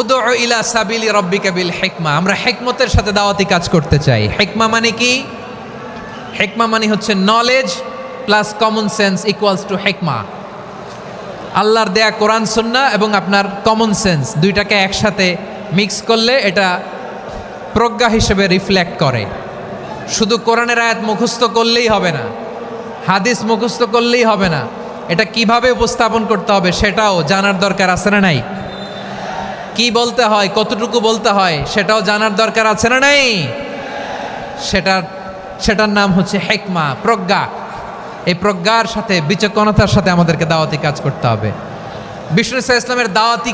উদউ ইলা সাবিলি রাব্বিকা বিল হিকমা, আমরা হিকমতের সাথে দাওয়াতি কাজ করতে চাই। হিকমা মানে কি? হিকমা মানে হচ্ছে knowledge plus common sense equals to হিকমা। আল্লাহর দেয়া কোরআন সুন্নাহ এবং আপনার কমন সেন্স, দুইটাকে একসাথে মিক্স করলে এটা প্রজ্ঞা হিসেবে রিফ্লেক্ট করে। শুধু কোরআনের আয়াত মুখস্থ করলেই হবে না, হাদিস মুখস্থ করলেই হবে না, এটা কিভাবে উপস্থাপন করতে হবে সেটাও জানার দরকার আছে না নাই? কি বলতে হয়, কতটুকু বলতে হয় সেটাও জানার দরকার আছে না নাই? সেটার নাম হচ্ছে হিকমা, প্রজ্ঞা। এই প্রজ্ঞার সাথে, বিচক্ষণতার সাথে আমাদেরকে দাওয়াতি কাজ করতে হবে। বিষ্ণু ইসলামের দাওয়াতি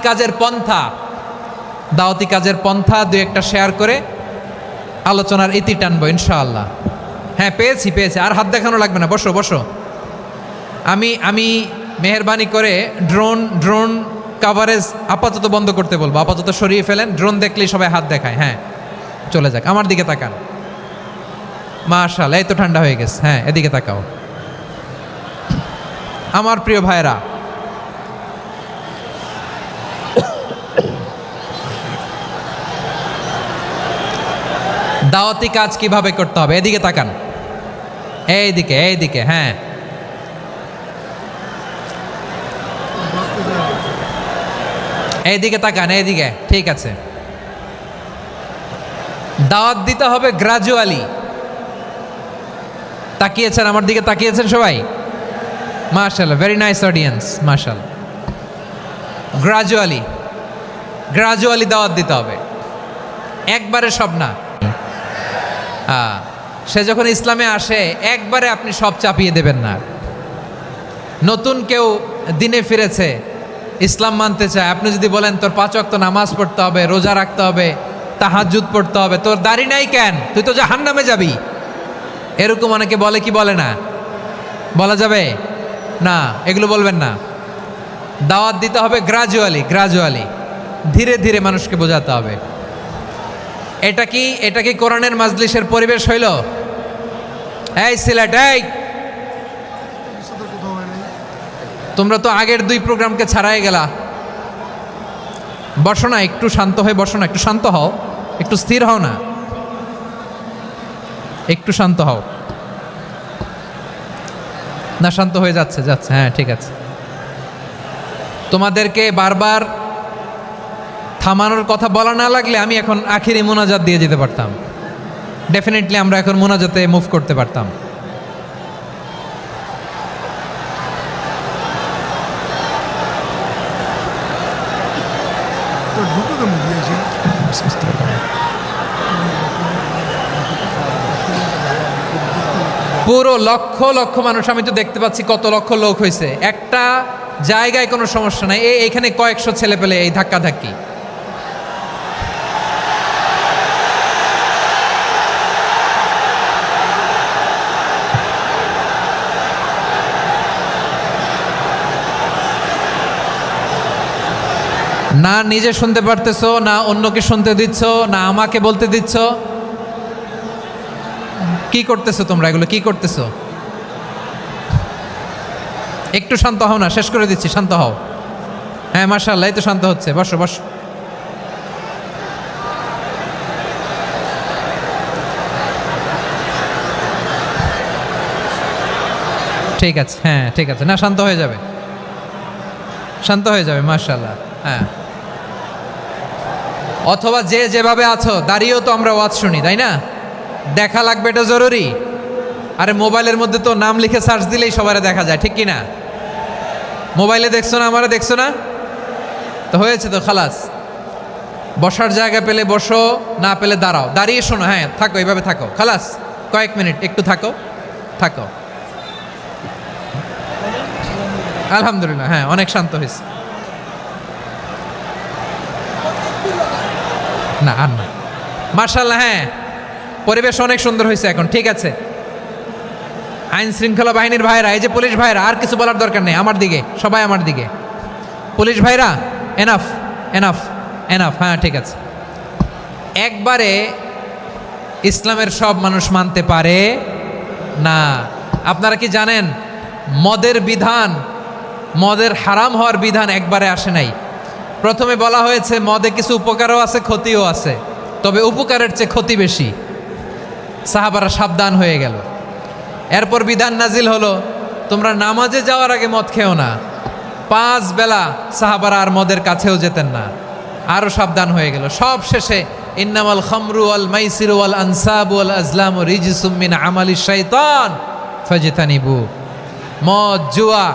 কাজের পন্থা দুই একটা শেয়ার করে আলোচনার ইতি টানবো ইনশাআল্লাহ। হ্যাঁ, পেয়েছি। আর হাত দেখানো লাগবে না, বসো। আমি মেহেরবানি করে ড্রোন কাভারেজ আপাতত বন্ধ করতে বলবো, আপাতত সরিয়ে ফেলেন। ড্রোন দেখলেই সবাই হাত দেখায়। হ্যাঁ, চলে যাক, আমার দিকে তাকান। মাশাআল্লাহ, এই তো ঠান্ডা হয়ে গেছে। হ্যাঁ, এদিকে তাকাও। আমার প্রিয় ভাইরা, দাওয়াতি কাজ কিভাবে করতে হবে এদিকে তাকান। এইদিকে। হ্যাঁ, এইদিকে তাকান, এইদিকে। ঠিক আছে, দাওয়াত দিতে হবে গ্রাজুয়ালি। তাকিয়েছেন আমার দিকে, তাকিয়েছেন সবাই? মাশাআল্লাহ, ভেরি নাইস অডিয়েন্স, মাশাআল্লাহ। গ্রাজুয়ালি দাওয়াত দিতে হবে, একবারে সব না। সে যখন ইসলামে আসে একবারে আপনি সব চাপিয়ে দেবেন না। নতুন কেউ দিনে ফিরেছে, ইসলাম মানতে চায়, আপনি যদি বলেন তোর 5 ওয়াক্ত নামাজ পড়তে হবে, রোজা রাখতে হবে, তাহাজ্জুদ পড়তে হবে, তোর দাড়ি নাই কেন, তুই তো জাহান্নামে যাবি, এরকম অনেকে বলে কি বলে না? বলা যাবে না, এগুলো বলবেন না। দাওয়াত দিতে হবে গ্রাজুয়ালি, ধীরে ধীরে মানুষকে বোঝাতে হবে। এটা কি কোরআনের মাজলিসের পরিবেশ হইল? এই সিলেট, এই তোমরা তো আগের 2 প্রোগ্রামকে ছাড়াই গেলা। বসো না, একটু শান্ত হয়ে বসো না, একটু শান্ত হও, একটু স্থির হও না, একটু শান্ত হও না। শান্ত হয়ে যাচ্ছে। হ্যাঁ, ঠিক আছে। তোমাদেরকে বারবার থামানোর কথা বলা না লাগলে আমি এখন আখিরি মোনাজাত দিয়ে যেতে পারতাম। ডেফিনেটলি আমরা এখন মোনাজাতে মুভ করতে পারতাম। পুরো লক্ষ মানুষ, আমি তো দেখতে পাচ্ছি কত লক্ষ লোক হয়েছে একটা জায়গায়, কোনো সমস্যা নাই। এইখানে কয়েকশো ছেলে পেলে এই ধাক্কাধাক্কি। না নিজে শুনতে পারতেছো, না অন্যকে শুনতে দিচ্ছ, না আমাকে বলতে দিচ্ছ। কি করতেছো তোমরা? এগুলো কি করতেছো? একটু শান্ত হও না, শেষ করে দিচ্ছি, শান্ত হও। হ্যাঁ, মাশাআল্লাহ, এই তো শান্ত হচ্ছে। বসো। ঠিক আছে, হ্যাঁ ঠিক আছে। না, শান্ত হয়ে যাবে, মাশাআল্লাহ। হ্যাঁ, অথবা যে যেভাবে আছো দাঁড়িয়েও তো আমরা ওয়াজ শুনি, তাই না? দেখা লাগবে, এটা জরুরি। আরে মোবাইলের মধ্যে তো নাম লিখে সার্চ দিলেই সবারে দেখা যায়, ঠিক কি না? মোবাইলে দেখছো না, আমারে দেখছো না, তো হয়েছে তো, খালাস। বসার জায়গা পেলে বসো, না পেলে দাঁড়াও, দাঁড়িয়ে শোনো। হ্যাঁ, থাকো, এইভাবে থাকো, খালাস। কয়েক মিনিট একটু থাকো। আলহামদুলিল্লাহ, হ্যাঁ, অনেক শান্ত হয়েছে। না আর না, মাশাআল্লাহ। হ্যাঁ, পরিবেশ অনেক সুন্দর হয়েছে এখন, ঠিক আছে। আইন শৃঙ্খলা বাহিনীর ভাইরা, এই যে পুলিশ ভাইরা, আর কিছু বলার দরকার নেই। আমার দিকে সবাই, আমার দিকে। পুলিশ ভাইরা, এনাফ। হ্যাঁ, ঠিক আছে। একবারে ইসলামের সব মানুষ মানতে পারে না। আপনারা কি জানেন মদের হারাম হওয়ার বিধান একবারে আসে নাই। প্রথমে বলা হয়েছে মদে কিছু উপকারও আছে, ক্ষতিও আছে, তবে উপকারের চেয়ে ক্ষতি বেশি। সাহাবারা সাবধান হয়ে গেল। এরপর বিধান নাজিল হলো, তোমরা নামাজে যাওয়ার আগে মদ খেও না। 5 বেলা সাহাবারা আর মদের কাছেও যেতেন না, আরও সাবধান হয়ে গেল। সব শেষে ইন্নামাল খামরু ওয়াল মাইসিরু ওয়াল আনসাবু ওয়াল আজলামু রিজসুম মিন আমালিশ শাইতান ফাজতানিবু। মদ, জুয়া,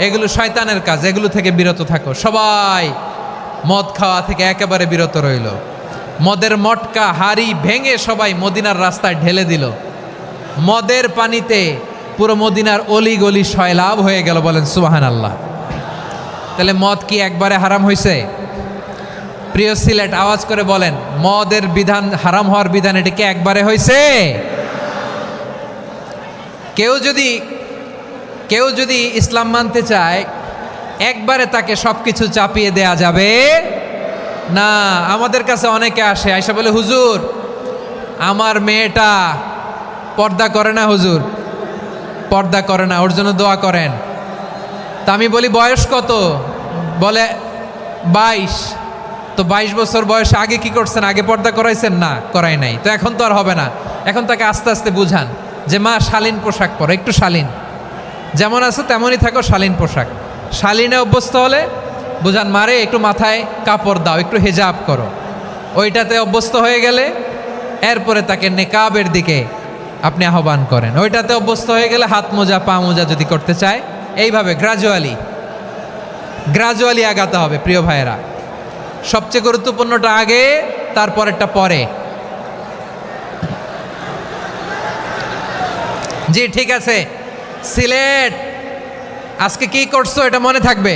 এগুলো শয়তানের কাজ, এগুলো থেকে বিরত থাকো। সবাই মদ খাওয়া থেকে একেবারে বিরত রইল। মদের মটকা হাড়ি ভেঙে সবাই মদিনার রাস্তায় ঢেলে দিল। মদের পানিতে পুরো মদিনার অলি গলি সয়লাভ হয়ে গেল। বলেন সুবহানাল্লাহ। তাহলে মদ কি একবারে হারাম হয়েছে? প্রিয় সিলেট আওয়াজ করে বলেন, মদের বিধান, হারাম হওয়ার বিধান এটা কি একবারে হয়েছে? কেউ যদি ইসলাম মানতে চায় একবারে তাকে সবকিছু চাপিয়ে দেয়া যাবে না। আমাদের কাছে অনেকে আসে, আয়সা বলে, হুজুর আমার মেয়েটা পর্দা করে না, হুজুর পর্দা করে না, ওর জন্য দোয়া করেন। তা আমি বলি বয়স কত? বলে 22। তো 22 বছর বয়সে আগে কি করছেন? আগে পর্দা করাইছেন? না, করাই নাই। তো এখন তো আর হবে না। এখন তাকে আস্তে আস্তে বুঝান যে মা শালীন পোশাক পরো, একটু শালীন, যেমন আছে তেমনই থাকো, শালীন পোশাক। শালীনে অভ্যস্ত হলে বুঝান, মারে একটু মাথায় কাপড় দাও, একটু হেজাব করো। ওইটাতে অভ্যস্ত হয়ে গেলে এরপরে তাকে নেকাবের দিকে আপনি আহ্বান করেন। ওইটাতে অভ্যস্ত হয়ে গেলে হাত মোজা পা মোজা যদি করতে চায়, এইভাবে গ্রাজুয়ালি আগাতে হবে। প্রিয় ভাইয়েরা, সবচেয়ে গুরুত্বপূর্ণটা আগে, তারপরেরটা পরে। জি ঠিক আছে। সিলেট আজকে কি করছো এটা মনে থাকবে।